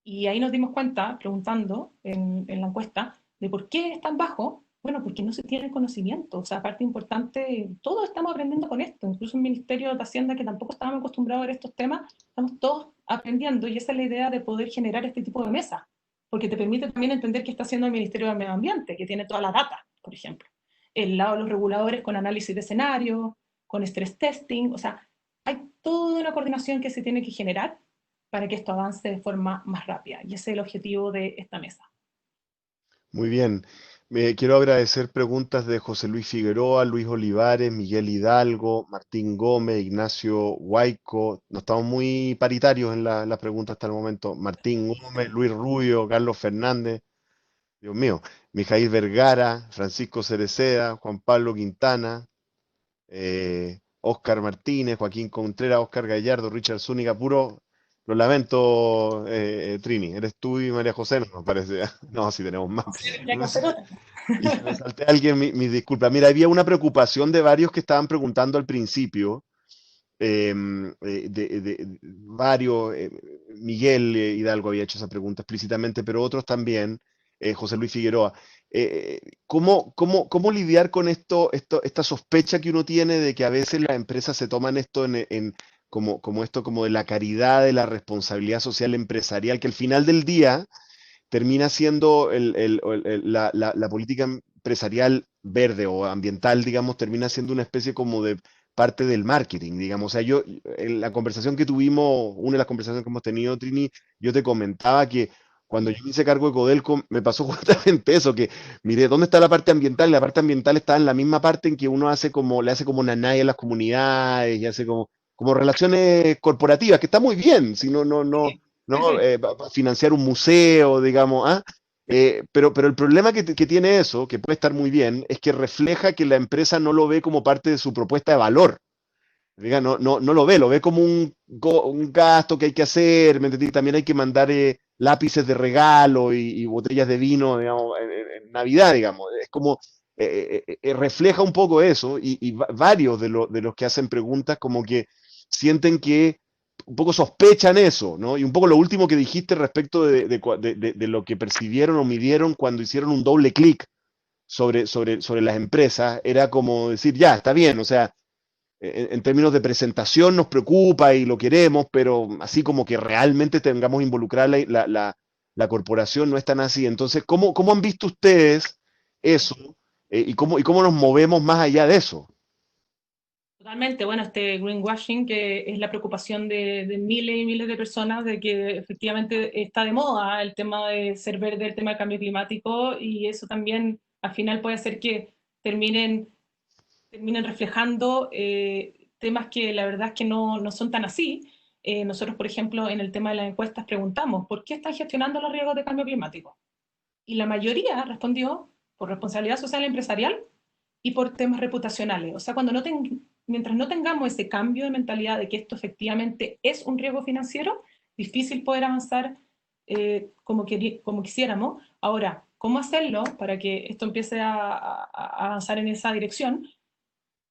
[SPEAKER 2] Y ahí nos dimos cuenta, preguntando en la encuesta, de por qué es tan bajo. Bueno, porque no se tiene conocimiento. O sea, parte importante, todos estamos aprendiendo con esto. Incluso el Ministerio de Hacienda, que tampoco estábamos acostumbrados a ver estos temas, estamos todos aprendiendo. Y esa es la idea de poder generar este tipo de mesas. Porque te permite también entender qué está haciendo el Ministerio del Medio Ambiente, que tiene toda la data, por ejemplo. El lado de los reguladores con análisis de escenarios, con stress testing. O sea, hay toda una coordinación que se tiene que generar para que esto avance de forma más rápida. Y ese es el objetivo de esta mesa.
[SPEAKER 1] Muy bien. Quiero agradecer preguntas de José Luis Figueroa, Luis Olivares, Miguel Hidalgo, Martín Gómez, Ignacio Huayco. No estamos muy paritarios en las preguntas hasta el momento. Martín Gómez, Luis Rubio, Carlos Fernández, Dios mío, Mijail Vergara, Francisco Cereceda, Juan Pablo Quintana, Óscar Martínez, Joaquín Contreras, Óscar Gallardo, Richard Zúñiga, puro, lo lamento, Trini, eres tú y María José, no me parece. No, sí tenemos más.
[SPEAKER 2] Ya que hacer otra.
[SPEAKER 1] Y si me salté a alguien, mis disculpas. Mira, había una preocupación de varios que estaban preguntando al principio, varios, Miguel Hidalgo había hecho esa pregunta explícitamente, pero otros también, José Luis Figueroa. ¿Cómo lidiar con esta sospecha que uno tiene de que a veces las empresas se toman esto como esto como de la caridad, de la responsabilidad social empresarial, que al final del día termina siendo la política empresarial verde o ambiental, digamos, termina siendo una especie como de parte del marketing, digamos. O sea, yo, en la conversación que tuvimos, una de las conversaciones que hemos tenido, Trini, yo te comentaba que cuando yo me hice cargo de Codelco, me pasó justamente eso, que mire, ¿dónde está la parte ambiental? La parte ambiental está en la misma parte en que uno le hace como nanay a las comunidades y hace como relaciones corporativas, que está muy bien, si
[SPEAKER 2] Sí,
[SPEAKER 1] ¿no?
[SPEAKER 2] sí.
[SPEAKER 1] Financiar un museo, digamos, ¿ah? Pero el problema que tiene eso, que puede estar muy bien, es que refleja que la empresa no lo ve como parte de su propuesta de valor. Diga, no lo ve como un gasto que hay que hacer, ¿me entendí? También hay que mandar lápices de regalo y botellas de vino, digamos, en Navidad, digamos. Es como, refleja un poco eso y varios de los que hacen preguntas como que sienten que un poco sospechan eso, ¿no? Y un poco lo último que dijiste respecto de lo que percibieron o midieron cuando hicieron un doble clic sobre las empresas, era como decir, ya, está bien, o sea, en términos de presentación nos preocupa y lo queremos, pero así como que realmente tengamos involucrada la corporación no es tan así. Entonces, ¿cómo han visto ustedes eso? ¿Y cómo nos movemos más allá de eso?
[SPEAKER 2] Totalmente, bueno, este greenwashing que es la preocupación de miles y miles de personas de que efectivamente está de moda el tema de ser verde, el tema del cambio climático y eso también al final puede hacer que terminen, terminen reflejando temas que la verdad es que no son tan así. Nosotros, por ejemplo, en el tema de las encuestas preguntamos, ¿por qué están gestionando los riesgos de cambio climático? Y la mayoría respondió por responsabilidad social y empresarial y por temas reputacionales. O sea, mientras no tengamos ese cambio de mentalidad de que esto efectivamente es un riesgo financiero, difícil poder avanzar como quisiéramos. Ahora, ¿cómo hacerlo para que esto empiece a avanzar en esa dirección?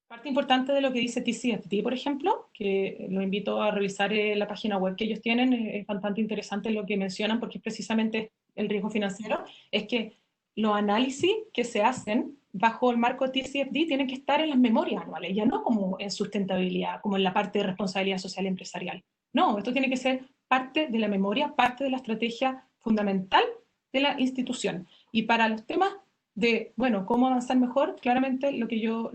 [SPEAKER 2] Parte importante de lo que dice TCFD, por ejemplo, que lo invito a revisar la página web que ellos tienen, es bastante interesante lo que mencionan porque es precisamente el riesgo financiero, es que los análisis que se hacen bajo el marco TCFD tienen que estar en las memorias anuales, ya no como en sustentabilidad, como en la parte de responsabilidad social y empresarial. No, esto tiene que ser parte de la memoria, parte de la estrategia fundamental de la institución. Y para los temas de, bueno, cómo avanzar mejor, claramente lo que yo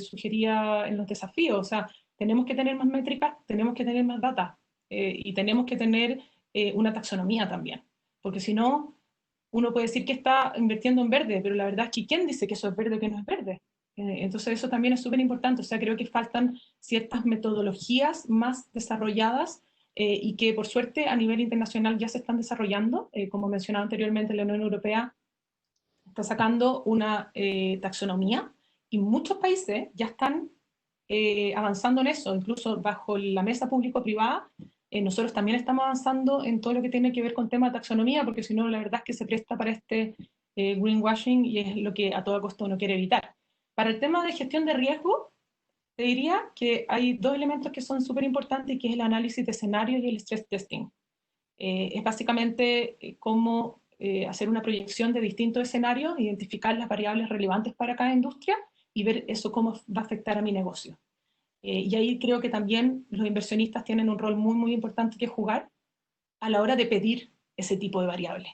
[SPEAKER 2] sugería en los desafíos, o sea, tenemos que tener más métricas, tenemos que tener más data y tenemos que tener una taxonomía también. porque si no, uno puede decir que está invirtiendo en verde, pero la verdad es que ¿quién dice que eso es verde o que no es verde? Entonces eso también es súper importante, o sea, creo que faltan ciertas metodologías más desarrolladas y que por suerte a nivel internacional ya se están desarrollando. Como mencionaba anteriormente, la Unión Europea está sacando una taxonomía y muchos países ya están avanzando en eso, incluso bajo la mesa público-privada. Nosotros también estamos avanzando en todo lo que tiene que ver con tema de taxonomía, porque si no, la verdad es que se presta para este greenwashing y es lo que a toda costa uno quiere evitar. Para el tema de gestión de riesgo, te diría que hay dos elementos que son súper importantes, que es el análisis de escenarios y el stress testing. Es básicamente cómo hacer una proyección de distintos escenarios, identificar las variables relevantes para cada industria y ver eso cómo va a afectar a mi negocio. Y ahí creo que también los inversionistas tienen un rol muy, muy importante que jugar a la hora de pedir ese tipo de variables,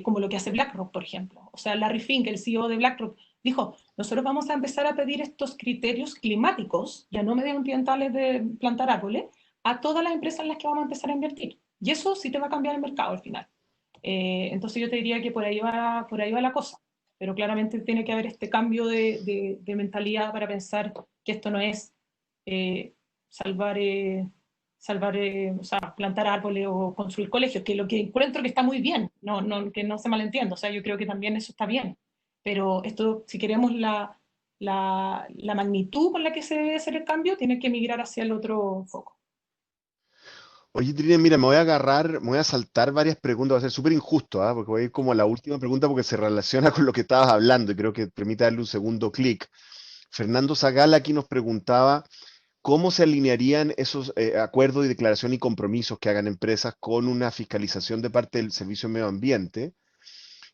[SPEAKER 2] como lo que hace BlackRock, por ejemplo. O sea, Larry Fink, el CEO de BlackRock, dijo, nosotros vamos a empezar a pedir estos criterios climáticos, ya no medioambientales de plantar árboles, a todas las empresas en las que vamos a empezar a invertir. Y eso sí te va a cambiar el mercado al final. Entonces yo te diría que por ahí va la cosa. Pero claramente tiene que haber este cambio de mentalidad para pensar que esto no es eh, salvar, o sea, plantar árboles o construir colegios, que lo que encuentro que está muy bien, que no se malentienda, o sea, yo creo que también eso está bien, pero esto, si queremos la magnitud con la que se debe hacer el cambio, tiene que migrar hacia el otro foco.
[SPEAKER 1] Oye, Trina, mira, me voy a agarrar, me voy a saltar varias preguntas, va a ser súper injusto, ¿ah? Porque voy a ir como a la última pregunta porque se relaciona con lo que estabas hablando y creo que permite darle un segundo clic. Fernando Zagala aquí nos preguntaba cómo se alinearían esos acuerdos y declaración y compromisos que hagan empresas con una fiscalización de parte del Servicio de Medio Ambiente.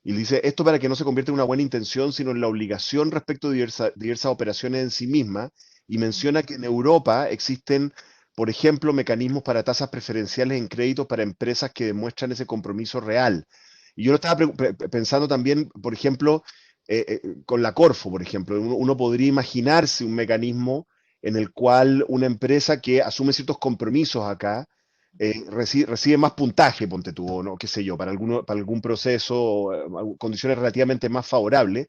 [SPEAKER 1] Y dice, esto para que no se convierta en una buena intención, sino en la obligación respecto de diversas operaciones en sí mismas. Y menciona que en Europa existen, por ejemplo, mecanismos para tasas preferenciales en créditos para empresas que demuestran ese compromiso real. Y yo lo estaba pensando también, por ejemplo, con la Corfo, por ejemplo. Uno podría imaginarse un mecanismo en el cual una empresa que asume ciertos compromisos acá, recibe más puntaje, ponte tú, o no, qué sé yo, para algún proceso, o, condiciones relativamente más favorables,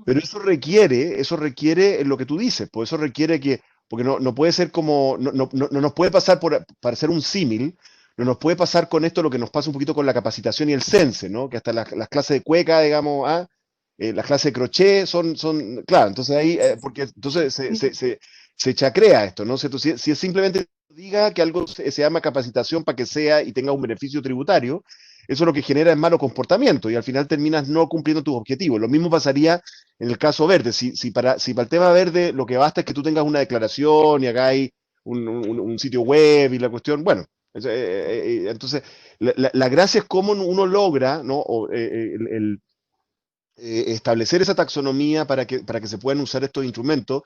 [SPEAKER 1] pero eso requiere lo que tú dices, pues eso requiere que, porque no puede ser como, no nos puede pasar para hacer un símil, no nos puede pasar con esto lo que nos pasa un poquito con la capacitación y el sense, ¿no? Que hasta las clases de cueca, digamos, las clases de crochet claro, entonces ahí, porque entonces se chacrea esto, ¿no? Si es simplemente diga que algo se llama capacitación para que sea y tenga un beneficio tributario, eso lo que genera es malo comportamiento y al final terminas no cumpliendo tus objetivos. Lo mismo pasaría en el caso verde. Si para el tema verde lo que basta es que tú tengas una declaración y hagáis un sitio web y la cuestión, bueno, entonces la gracia es cómo uno logra, ¿no? Establecer esa taxonomía para que se puedan usar estos instrumentos.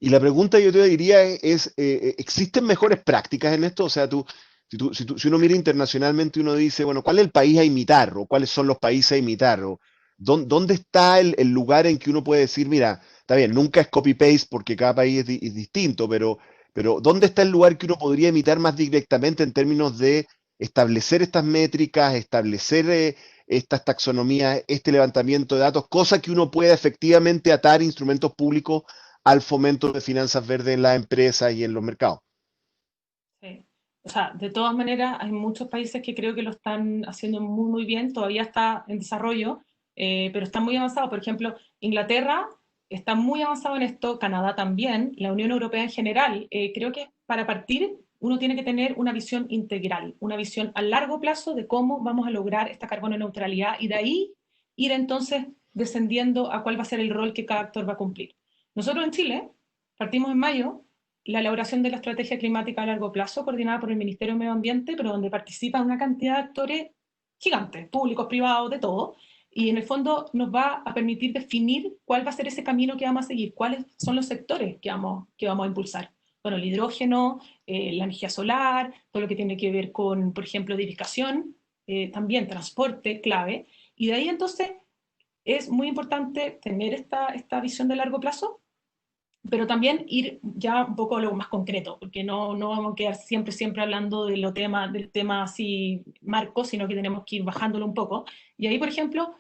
[SPEAKER 1] Y la pregunta yo te diría ¿existen mejores prácticas en esto? O sea, si uno mira internacionalmente, uno dice, bueno, ¿cuál es el país a imitar? ¿O cuáles son los países a imitar? ¿O dónde está el lugar en que uno puede decir, mira, está bien, nunca es copy-paste porque cada país es distinto, pero ¿dónde está el lugar que uno podría imitar más directamente en términos de establecer estas métricas, establecer estas taxonomías, este levantamiento de datos, cosa que uno pueda efectivamente atar instrumentos públicos al fomento de finanzas verdes en las empresas y en los mercados?
[SPEAKER 2] Sí. O sea, de todas maneras, hay muchos países que creo que lo están haciendo muy, muy bien, todavía está en desarrollo, pero está muy avanzado. Por ejemplo, Inglaterra está muy avanzado en esto, Canadá también, la Unión Europea en general. Creo que para partir uno tiene que tener una visión integral, una visión a largo plazo de cómo vamos a lograr esta carbono neutralidad y de ahí ir entonces descendiendo a cuál va a ser el rol que cada actor va a cumplir. Nosotros en Chile partimos en mayo la elaboración de la estrategia climática a largo plazo, coordinada por el Ministerio de Medio Ambiente, pero donde participa una cantidad de actores gigantes, públicos, privados, de todo. Y en el fondo nos va a permitir definir cuál va a ser ese camino que vamos a seguir, cuáles son los sectores que vamos a impulsar. Bueno, el hidrógeno, la energía solar, todo lo que tiene que ver con, por ejemplo, edificación, también transporte, clave. Y de ahí entonces es muy importante tener esta visión de largo plazo pero también ir ya un poco a lo más concreto, porque no vamos a quedar siempre hablando de del tema así marco, sino que tenemos que ir bajándolo un poco. Y ahí, por ejemplo,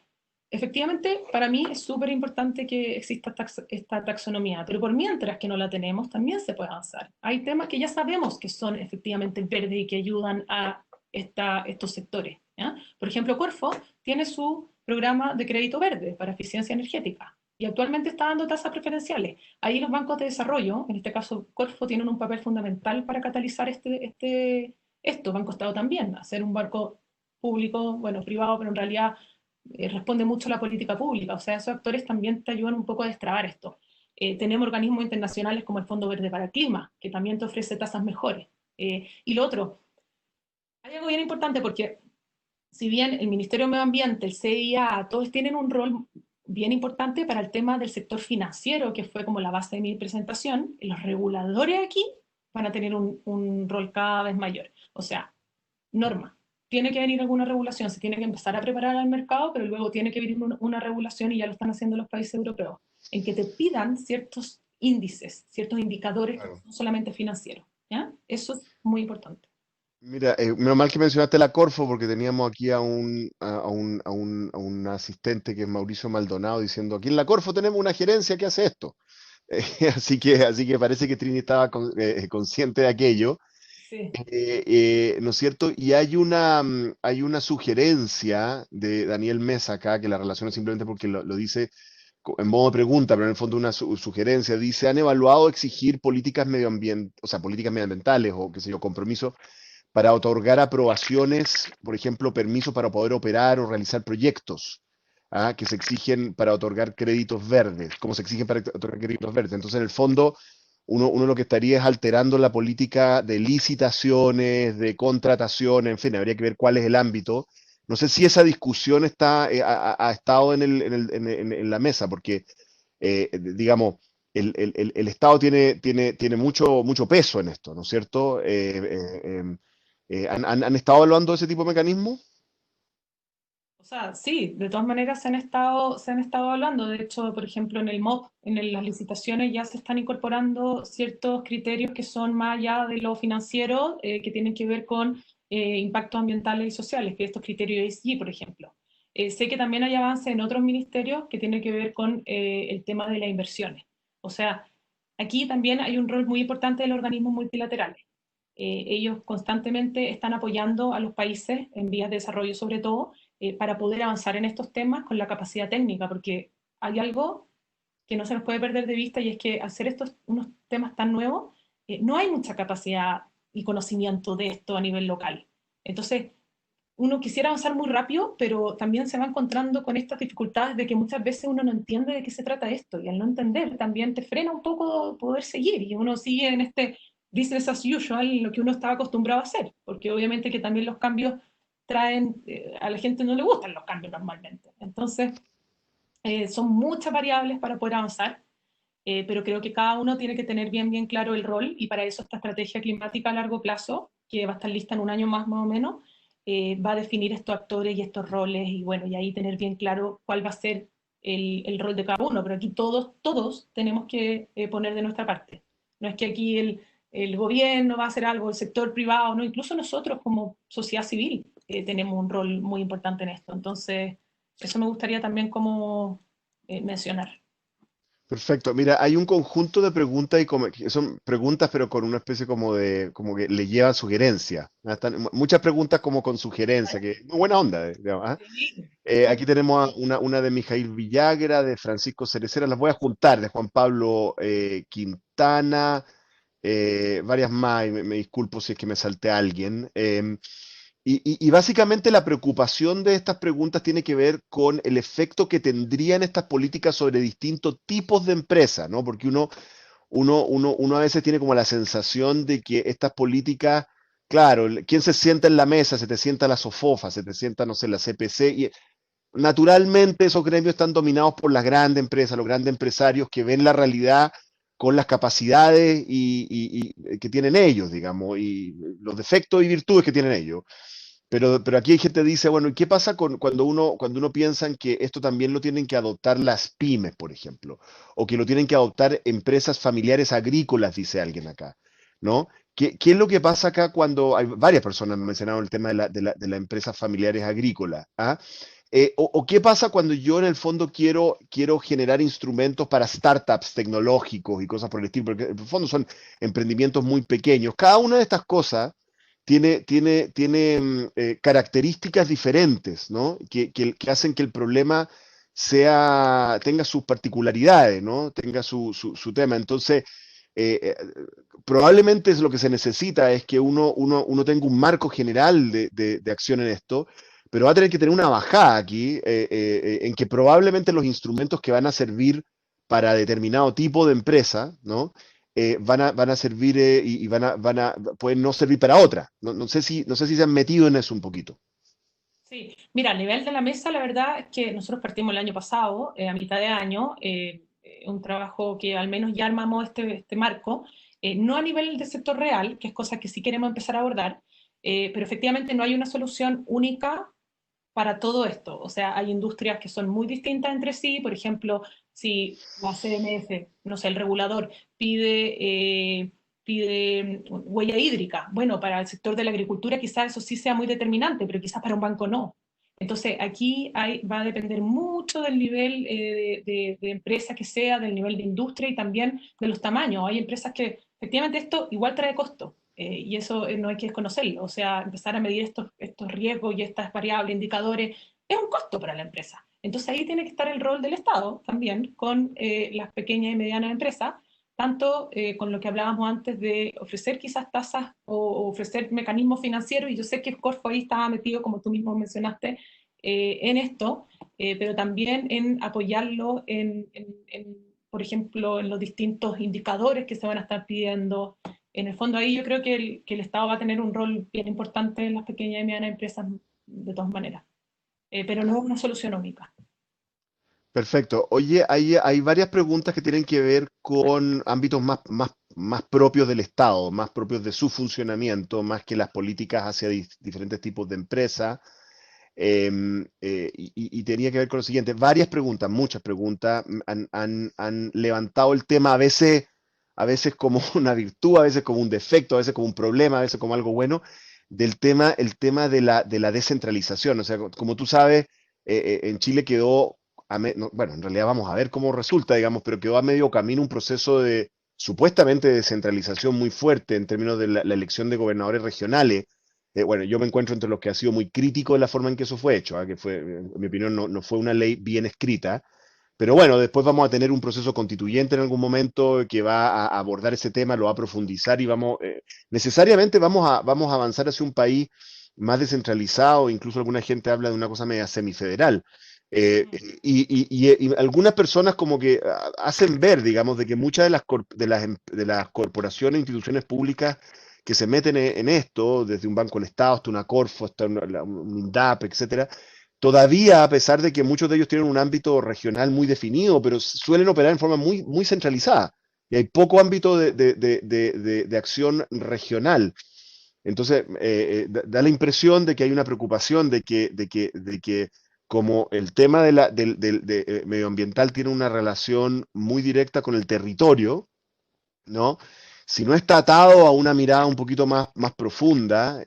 [SPEAKER 2] efectivamente, para mí es súper importante que exista esta taxonomía, pero por mientras que no la tenemos, también se puede avanzar. Hay temas que ya sabemos que son efectivamente verdes y que ayudan a estos sectores. ¿Ya? Por ejemplo, Corfo tiene su programa de crédito verde para eficiencia energética y actualmente está dando tasas preferenciales. Ahí los bancos de desarrollo, en este caso Corfo, tienen un papel fundamental para catalizar esto. Banco Estado también, hacer un banco público, bueno, privado, pero en realidad responde mucho a la política pública. O sea, esos actores también te ayudan un poco a destrabar esto. Tenemos organismos internacionales como el Fondo Verde para el Clima, que también te ofrece tasas mejores. Y lo otro, hay algo bien importante porque si bien el Ministerio de Medio Ambiente, el CIA, todos tienen un rol bien importante para el tema del sector financiero, que fue como la base de mi presentación, los reguladores aquí van a tener un rol cada vez mayor. O sea, norma. Tiene que venir alguna regulación, se tiene que empezar a preparar al mercado, pero luego tiene que venir una regulación, y ya lo están haciendo los países europeos, en que te pidan ciertos índices, ciertos indicadores que no
[SPEAKER 1] Claro.
[SPEAKER 2] son solamente financieros. ¿Ya? Eso es muy importante.
[SPEAKER 1] Mira, menos mal que mencionaste la Corfo porque teníamos aquí a un asistente que es Mauricio Maldonado diciendo, aquí en la Corfo tenemos una gerencia que hace esto. Así que parece que Trini estaba consciente de aquello.
[SPEAKER 2] Sí.
[SPEAKER 1] ¿No es cierto? Y hay una sugerencia de Daniel Mesa acá, que la relaciona simplemente porque lo dice en modo de pregunta, pero en el fondo una sugerencia. Dice, ¿han evaluado exigir políticas medioambientales, o sea, políticas medioambientales o qué sé yo, compromisos para otorgar aprobaciones, por ejemplo, permisos para poder operar o realizar proyectos? Que se exigen para otorgar créditos verdes, como se exigen para otorgar créditos verdes? Entonces, en el fondo, uno lo que estaría es alterando la política de licitaciones, de contrataciones, en fin, habría que ver cuál es el ámbito. No sé si esa discusión ha estado en la mesa, porque, digamos, el Estado tiene mucho peso en esto, ¿no es cierto? ¿Han estado evaluando ese tipo de mecanismos?
[SPEAKER 2] O sea, sí, de todas maneras se han estado hablando. De hecho, por ejemplo, en el MOP, las licitaciones ya se están incorporando ciertos criterios que son más allá de lo financiero, que tienen que ver con impactos ambientales y sociales, que estos criterios ESG, por ejemplo. Sé que también hay avance en otros ministerios que tienen que ver con el tema de las inversiones. O sea, aquí también hay un rol muy importante de los organismos multilaterales. Ellos constantemente están apoyando a los países en vías de desarrollo, sobre todo, para poder avanzar en estos temas con la capacidad técnica, porque hay algo que no se nos puede perder de vista, y es que al ser estos unos temas tan nuevos, no hay mucha capacidad y conocimiento de esto a nivel local. Entonces, uno quisiera avanzar muy rápido, pero también se va encontrando con estas dificultades de que muchas veces uno no entiende de qué se trata esto, y al no entender también te frena un poco poder seguir, y uno sigue en este business as usual, lo que uno estaba acostumbrado a hacer, porque obviamente que también los cambios traen, a la gente no le gustan los cambios normalmente. Entonces, son muchas variables para poder avanzar, pero creo que cada uno tiene que tener bien claro el rol, y para eso esta estrategia climática a largo plazo, que va a estar lista en un año más o menos, va a definir estos actores y estos roles, y bueno, y ahí tener bien claro cuál va a ser el rol de cada uno, pero aquí todos tenemos que poner de nuestra parte. No es que aquí el gobierno va a hacer algo, el sector privado, no, incluso nosotros como sociedad civil tenemos un rol muy importante en esto. Entonces, eso me gustaría también como mencionar.
[SPEAKER 1] Perfecto. Mira, hay un conjunto de preguntas y que son preguntas, pero con una especie como que le llevan sugerencia. Están muchas preguntas como con sugerencia, que muy buena onda, digamos, ¿ah?
[SPEAKER 2] Sí,
[SPEAKER 1] Aquí tenemos una de Mijail Villagra, de Francisco Cerecera, las voy a juntar, de Juan Pablo Quintana, varias más, y me disculpo si es que me salté a alguien. Y básicamente la preocupación de estas preguntas tiene que ver con el efecto que tendrían estas políticas sobre distintos tipos de empresas, ¿no? Porque uno a veces tiene como la sensación de que estas políticas, claro, ¿quién se sienta en la mesa? Se te sienta la SOFOFA, se te sienta, no sé, la CPC, y naturalmente esos gremios están dominados por las grandes empresas, los grandes empresarios que ven la realidad con las capacidades que tienen ellos, digamos, y los defectos y virtudes que tienen ellos. pero aquí hay gente que dice, bueno, ¿y qué pasa cuando uno piensa en que esto también lo tienen que adoptar las pymes, por ejemplo? O que lo tienen que adoptar empresas familiares agrícolas, dice alguien acá, ¿no? ¿Qué es lo que pasa acá cuando hay varias personas han mencionado el tema de las empresas familiares agrícolas? ¿Ah? O qué pasa cuando yo en el fondo quiero generar instrumentos para startups tecnológicos y cosas por el estilo, porque en el fondo son emprendimientos muy pequeños. Cada una de estas cosas tiene características diferentes, ¿no? Que hacen que el problema tenga sus particularidades, ¿no? Tenga su tema. Entonces, eh, eh, probablemente es lo que se necesita es que uno tenga un marco general de acción en esto, pero va a tener que tener una bajada aquí, en que probablemente los instrumentos que van a servir para determinado tipo de empresa, ¿no? Van a servir, y pueden no servir para otra. No sé si se han metido en eso un poquito.
[SPEAKER 2] Sí, mira, a nivel de la mesa, la verdad es que nosotros partimos el año pasado, a mitad de año, un trabajo que al menos ya armamos este marco, no a nivel del sector real, que es cosa que sí queremos empezar a abordar, pero efectivamente no hay una solución única para todo esto. O sea, hay industrias que son muy distintas entre sí. Por ejemplo, si la CMF, no sé, el regulador pide huella hídrica, bueno, para el sector de la agricultura quizás eso sí sea muy determinante, pero quizás para un banco no. Entonces, aquí va a depender mucho del nivel de empresa que sea, del nivel de industria y también de los tamaños. Hay empresas que efectivamente esto igual trae costo. Y eso no hay que desconocerlo. O sea, empezar a medir estos riesgos y estas variables, indicadores, es un costo para la empresa. Entonces ahí tiene que estar el rol del Estado también con las pequeñas y medianas empresas, tanto con lo que hablábamos antes de ofrecer quizás tasas o ofrecer mecanismos financieros, y yo sé que Corfo ahí estaba metido, como tú mismo mencionaste, en esto, pero también en apoyarlo por ejemplo, en los distintos indicadores que se van a estar pidiendo. En el fondo ahí yo creo que el Estado va a tener un rol bien importante en las pequeñas y medianas empresas de todas maneras, pero no es una solución única.
[SPEAKER 1] Perfecto. Oye, hay varias preguntas que tienen que ver con ámbitos más propios del Estado, más propios de su funcionamiento, más que las políticas hacia diferentes tipos de empresas. Y tenía que ver con lo siguiente, varias preguntas, muchas preguntas, han levantado el tema a veces como una virtud, a veces como un defecto, a veces como un problema, a veces como algo bueno, el tema de la descentralización. O sea, como tú sabes, en Chile quedó, bueno, en realidad vamos a ver cómo resulta, digamos, pero quedó a medio camino un proceso de supuestamente descentralización muy fuerte en términos de la elección de gobernadores regionales. Bueno, yo me encuentro entre los que ha sido muy crítico de la forma en que eso fue hecho, que fue, en mi opinión, no fue una ley bien escrita, pero bueno, después vamos a tener un proceso constituyente en algún momento que va a abordar ese tema, lo va a profundizar y necesariamente vamos a avanzar hacia un país más descentralizado, incluso alguna gente habla de una cosa media semifederal. Y algunas personas como que hacen ver, digamos, de que muchas de las corporaciones e instituciones públicas que se meten en esto, desde un Banco del Estado hasta una Corfo, hasta un INDAP, etcétera, todavía, a pesar de que muchos de ellos tienen un ámbito regional muy definido, pero suelen operar en forma muy, muy centralizada. Y hay poco ámbito de acción regional. Entonces, da la impresión de que hay una preocupación de que como el tema medioambiental tiene una relación muy directa con el territorio, ¿no? Si no está atado a una mirada un poquito más profunda,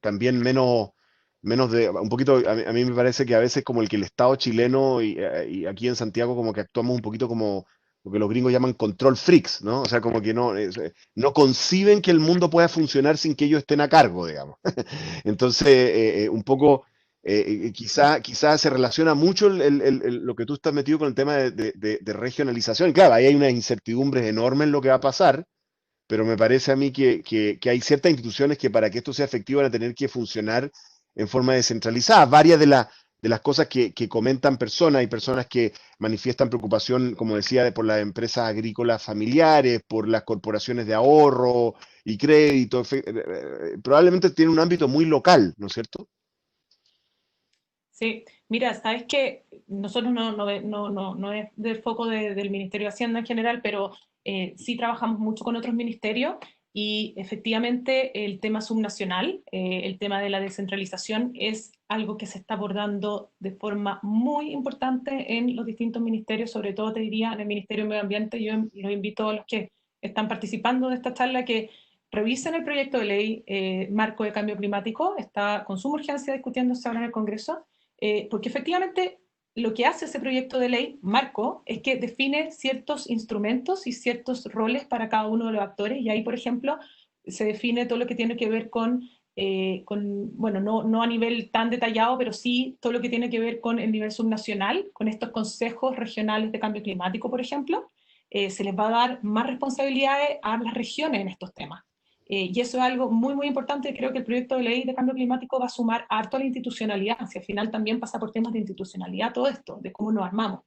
[SPEAKER 1] también un poquito, a mí me parece que a veces como el Estado chileno y aquí en Santiago como que actuamos un poquito como lo que los gringos llaman control freaks, ¿no? O sea, como que no conciben que el mundo pueda funcionar sin que ellos estén a cargo, digamos. Entonces, un poco, quizá se relaciona mucho lo que tú estás metido con el tema de regionalización. Y claro, ahí hay unas incertidumbres enormes en lo que va a pasar, pero me parece a mí que hay ciertas instituciones que para que esto sea efectivo van a tener que funcionar en forma descentralizada. Varias de las cosas que comentan personas, hay personas que manifiestan preocupación, como decía, por las empresas agrícolas familiares, por las corporaciones de ahorro y crédito, probablemente tiene un ámbito muy local, ¿no es cierto?
[SPEAKER 2] Sí, mira, sabes que nosotros no es del foco del Ministerio de Hacienda en general, pero sí trabajamos mucho con otros ministerios Y efectivamente el tema subnacional, el tema de la descentralización es algo que se está abordando de forma muy importante en los distintos ministerios, sobre todo te diría en el Ministerio de Medio Ambiente. Yo los invito a los que están participando de esta charla que revisen el proyecto de ley marco de cambio climático, está con suma urgencia discutiéndose ahora en el Congreso, porque efectivamente lo que hace ese proyecto de ley marco es que define ciertos instrumentos y ciertos roles para cada uno de los actores, y ahí, por ejemplo, se define todo lo que tiene que ver bueno, no a nivel tan detallado, pero sí todo lo que tiene que ver con el nivel subnacional, con estos consejos regionales de cambio climático, por ejemplo. Se les va a dar más responsabilidades a las regiones en estos temas. Y eso es algo muy, muy importante. Creo que el proyecto de ley de cambio climático va a sumar harto a la institucionalidad. Si al final también pasa por temas de institucionalidad todo esto, de cómo nos armamos.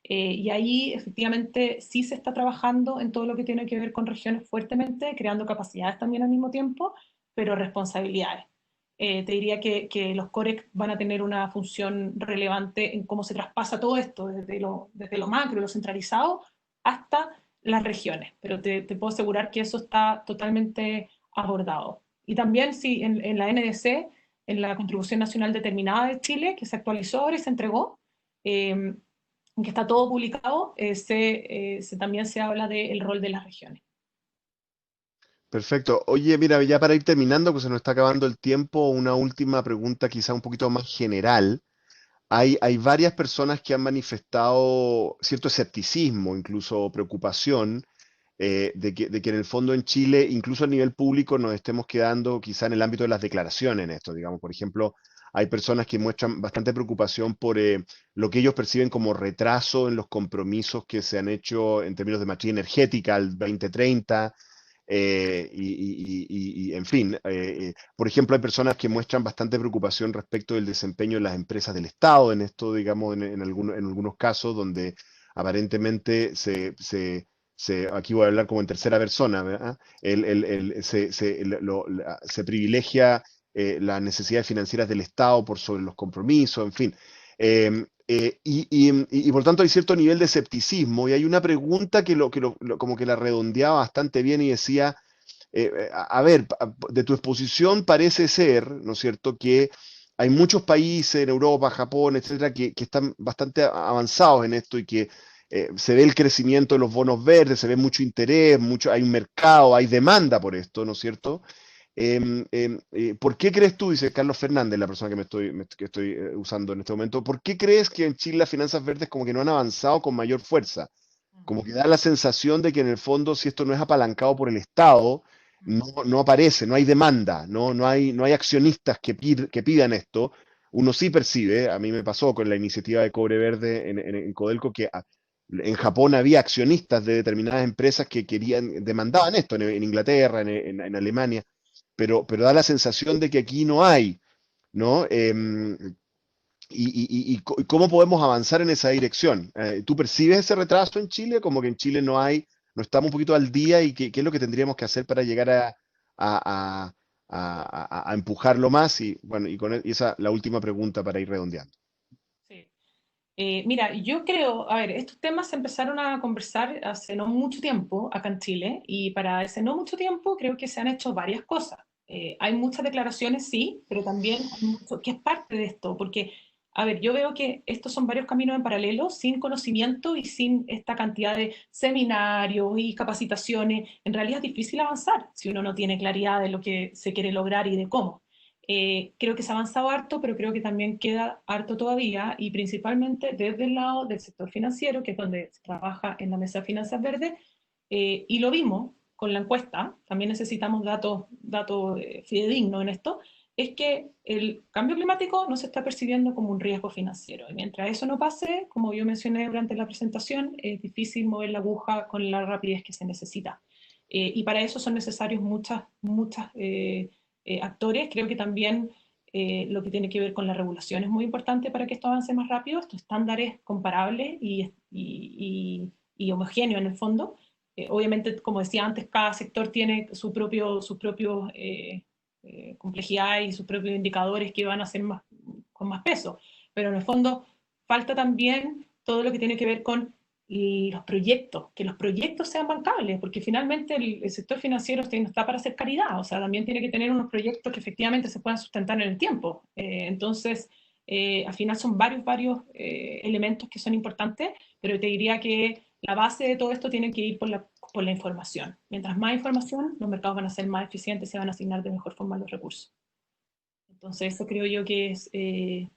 [SPEAKER 2] Y ahí efectivamente sí se está trabajando en todo lo que tiene que ver con regiones fuertemente, creando capacidades también al mismo tiempo, pero responsabilidades. Te diría que los COREC van a tener una función relevante en cómo se traspasa todo esto, desde lo macro, lo centralizado, hasta las regiones, pero te puedo asegurar que eso está totalmente abordado. Y también sí, en la NDC, en la Contribución Nacional Determinada de Chile, que se actualizó ahora y se entregó, que está todo publicado, también se habla del rol de las regiones.
[SPEAKER 1] Perfecto. Oye, mira, ya para ir terminando, pues se nos está acabando el tiempo, una última pregunta quizá un poquito más general. Hay varias personas que han manifestado cierto escepticismo, incluso preocupación, de que en el fondo en Chile, incluso a nivel público, nos estemos quedando quizá en el ámbito de las declaraciones en esto. Digamos, por ejemplo, hay personas que muestran bastante preocupación por lo que ellos perciben como retraso en los compromisos que se han hecho en términos de matriz energética al 2030. En fin, por ejemplo, hay personas que muestran bastante preocupación respecto del desempeño de las empresas del Estado en esto, digamos, en algunos casos donde aparentemente aquí voy a hablar como en tercera persona, ¿verdad? Se privilegia las necesidades financieras del Estado por sobre los compromisos, en fin. Por tanto hay cierto nivel de escepticismo y hay una pregunta como que la redondeaba bastante bien y decía, a ver, de tu exposición parece ser, ¿no es cierto?, que hay muchos países en Europa, Japón, etcétera, que están bastante avanzados en esto y que se ve el crecimiento de los bonos verdes, se ve mucho interés, hay un mercado, hay demanda por esto, ¿no es cierto? ¿Por qué crees tú, dice Carlos Fernández, la persona que estoy usando en este momento, ¿por qué crees que en Chile las finanzas verdes como que no han avanzado con mayor fuerza? Como que da la sensación de que en el fondo, si esto no es apalancado por el Estado, no aparece, no hay demanda, no hay accionistas que pidan esto. Uno sí percibe, a mí me pasó con la iniciativa de Cobre Verde en Codelco, que en Japón había accionistas de determinadas empresas que demandaban esto, en Inglaterra, en Alemania, pero da la sensación de que aquí no hay, ¿no? ¿Y cómo podemos avanzar en esa dirección? ¿Tú percibes ese retraso en Chile? Como que en Chile no estamos un poquito al día y qué es lo que tendríamos que hacer para llegar a, a empujarlo más. Y bueno, y esa la última pregunta para ir redondeando.
[SPEAKER 2] Sí. Mira, yo creo, a ver, estos temas se empezaron a conversar hace no mucho tiempo acá en Chile y para ese no mucho tiempo creo que se han hecho varias cosas. Hay muchas declaraciones, sí, pero también hay mucho que es parte de esto, porque, a ver, yo veo que estos son varios caminos en paralelo, sin conocimiento y sin esta cantidad de seminarios y capacitaciones. En realidad es difícil avanzar si uno no tiene claridad de lo que se quiere lograr y de cómo. Creo que se ha avanzado harto, pero creo que también queda harto todavía y principalmente desde el lado del sector financiero, que es donde se trabaja en la mesa de finanzas verdes, y lo vimos con la encuesta, también necesitamos datos fidedignos en esto, es que el cambio climático no se está percibiendo como un riesgo financiero. Y mientras eso no pase, como yo mencioné durante la presentación, es difícil mover la aguja con la rapidez que se necesita. Y para eso son necesarios muchas actores. Creo que también lo que tiene que ver con la regulación es muy importante para que esto avance más rápido, estos estándares comparables y homogéneos en el fondo. Obviamente, como decía antes, cada sector tiene sus propios complejidades y sus propios indicadores que van a ser con más peso, pero en el fondo falta también todo lo que tiene que ver con y que los proyectos sean bancables, porque finalmente el sector financiero no está para hacer caridad, o sea, también tiene que tener unos proyectos que efectivamente se puedan sustentar en el tiempo. Entonces, al final son varios elementos que son importantes, pero te diría que la base de todo esto tiene que ir por la información. Mientras más información, los mercados van a ser más eficientes y se van a asignar de mejor forma los recursos. Entonces, eso creo yo que es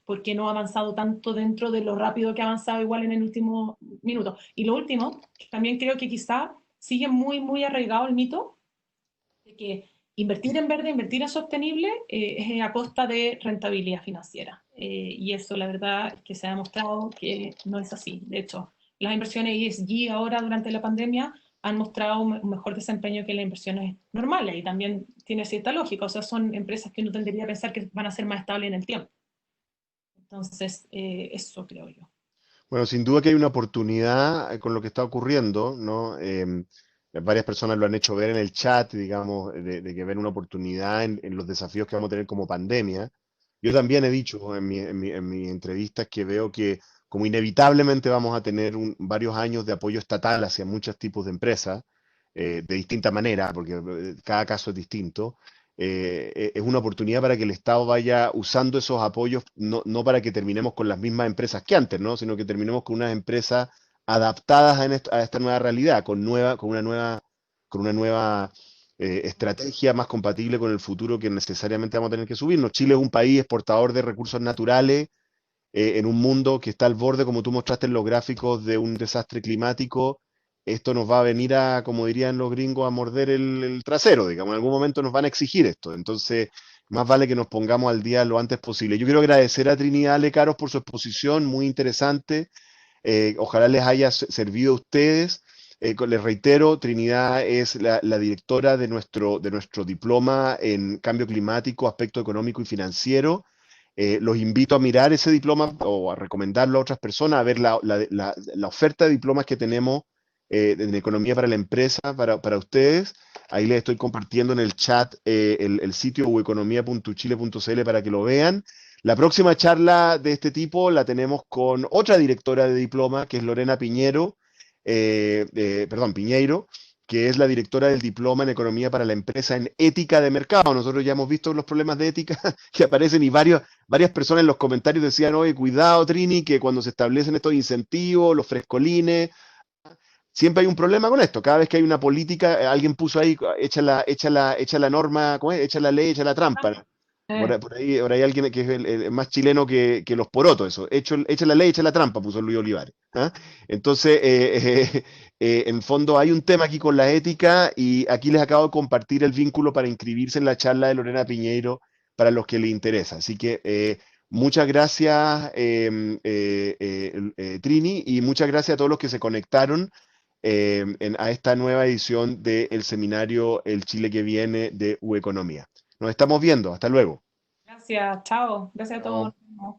[SPEAKER 2] por qué no ha avanzado tanto dentro de lo rápido que ha avanzado igual en el último minuto. Y lo último, también creo que quizá sigue muy arraigado el mito de que invertir en verde, invertir en sostenible, es a costa de rentabilidad financiera. Y eso, la verdad, es que se ha demostrado que no es así. De hecho, las inversiones ESG ahora durante la pandemia han mostrado un mejor desempeño que las inversiones normales y también tiene cierta lógica, o sea, son empresas que uno tendría a pensar que van a ser más estables en el tiempo. Entonces, eso creo yo.
[SPEAKER 1] Bueno, sin duda que hay una oportunidad con lo que está ocurriendo, ¿no? Varias personas lo han hecho ver en el chat, digamos, de que ven una oportunidad en los desafíos que vamos a tener como pandemia. Yo también he dicho en mi entrevistas que veo que como inevitablemente vamos a tener varios años de apoyo estatal hacia muchos tipos de empresas, de distinta manera, porque cada caso es distinto. Es una oportunidad para que el Estado vaya usando esos apoyos, no para que terminemos con las mismas empresas que antes, ¿no? Sino que terminemos con unas empresas adaptadas a esta nueva realidad, con una nueva estrategia más compatible con el futuro que necesariamente vamos a tener que subirnos. Chile es un país exportador de recursos naturales, en un mundo que está al borde, como tú mostraste en los gráficos, de un desastre climático. Esto nos va a venir a, como dirían los gringos, a morder el trasero, digamos. En algún momento nos van a exigir esto. Entonces, más vale que nos pongamos al día lo antes posible. Yo quiero agradecer a Trinidad Lecaros por su exposición, muy interesante. Ojalá les haya servido a ustedes. Les reitero, Trinidad es la directora de nuestro diploma en cambio climático, aspecto económico y financiero. Los invito a mirar ese diploma o a recomendarlo a otras personas, a ver la oferta de diplomas que tenemos en economía para la empresa, para ustedes. Ahí les estoy compartiendo en el chat el sitio ueconomia.chile.cl para que lo vean. La próxima charla de este tipo la tenemos con otra directora de diploma, que es Lorena Piñero, perdón, Piñeiro, que es la directora del diploma en economía para la empresa en ética de mercado. Nosotros ya hemos visto los problemas de ética que aparecen y varias personas en los comentarios decían, oye, cuidado, Trini, que cuando se establecen estos incentivos, los frescolines, siempre hay un problema con esto. Cada vez que hay una política, alguien puso ahí, echa la norma, ¿cómo es? Echa la ley, echa la trampa.
[SPEAKER 2] Eh,
[SPEAKER 1] Por ahí alguien que es el más chileno que los porotos, eso. Echa la ley, echa la trampa, puso Luis Olivares. ¿Ah? Entonces, en fondo hay un tema aquí con la ética y aquí les acabo de compartir el vínculo para inscribirse en la charla de Lorena Piñeiro para los que les interesa. Así que muchas gracias, Trini, y muchas gracias a todos los que se conectaron a esta nueva edición del seminario El Chile que viene de U Economía. Nos estamos viendo. Hasta luego.
[SPEAKER 2] Gracias, chao. Gracias a
[SPEAKER 1] Chao.
[SPEAKER 2] todos.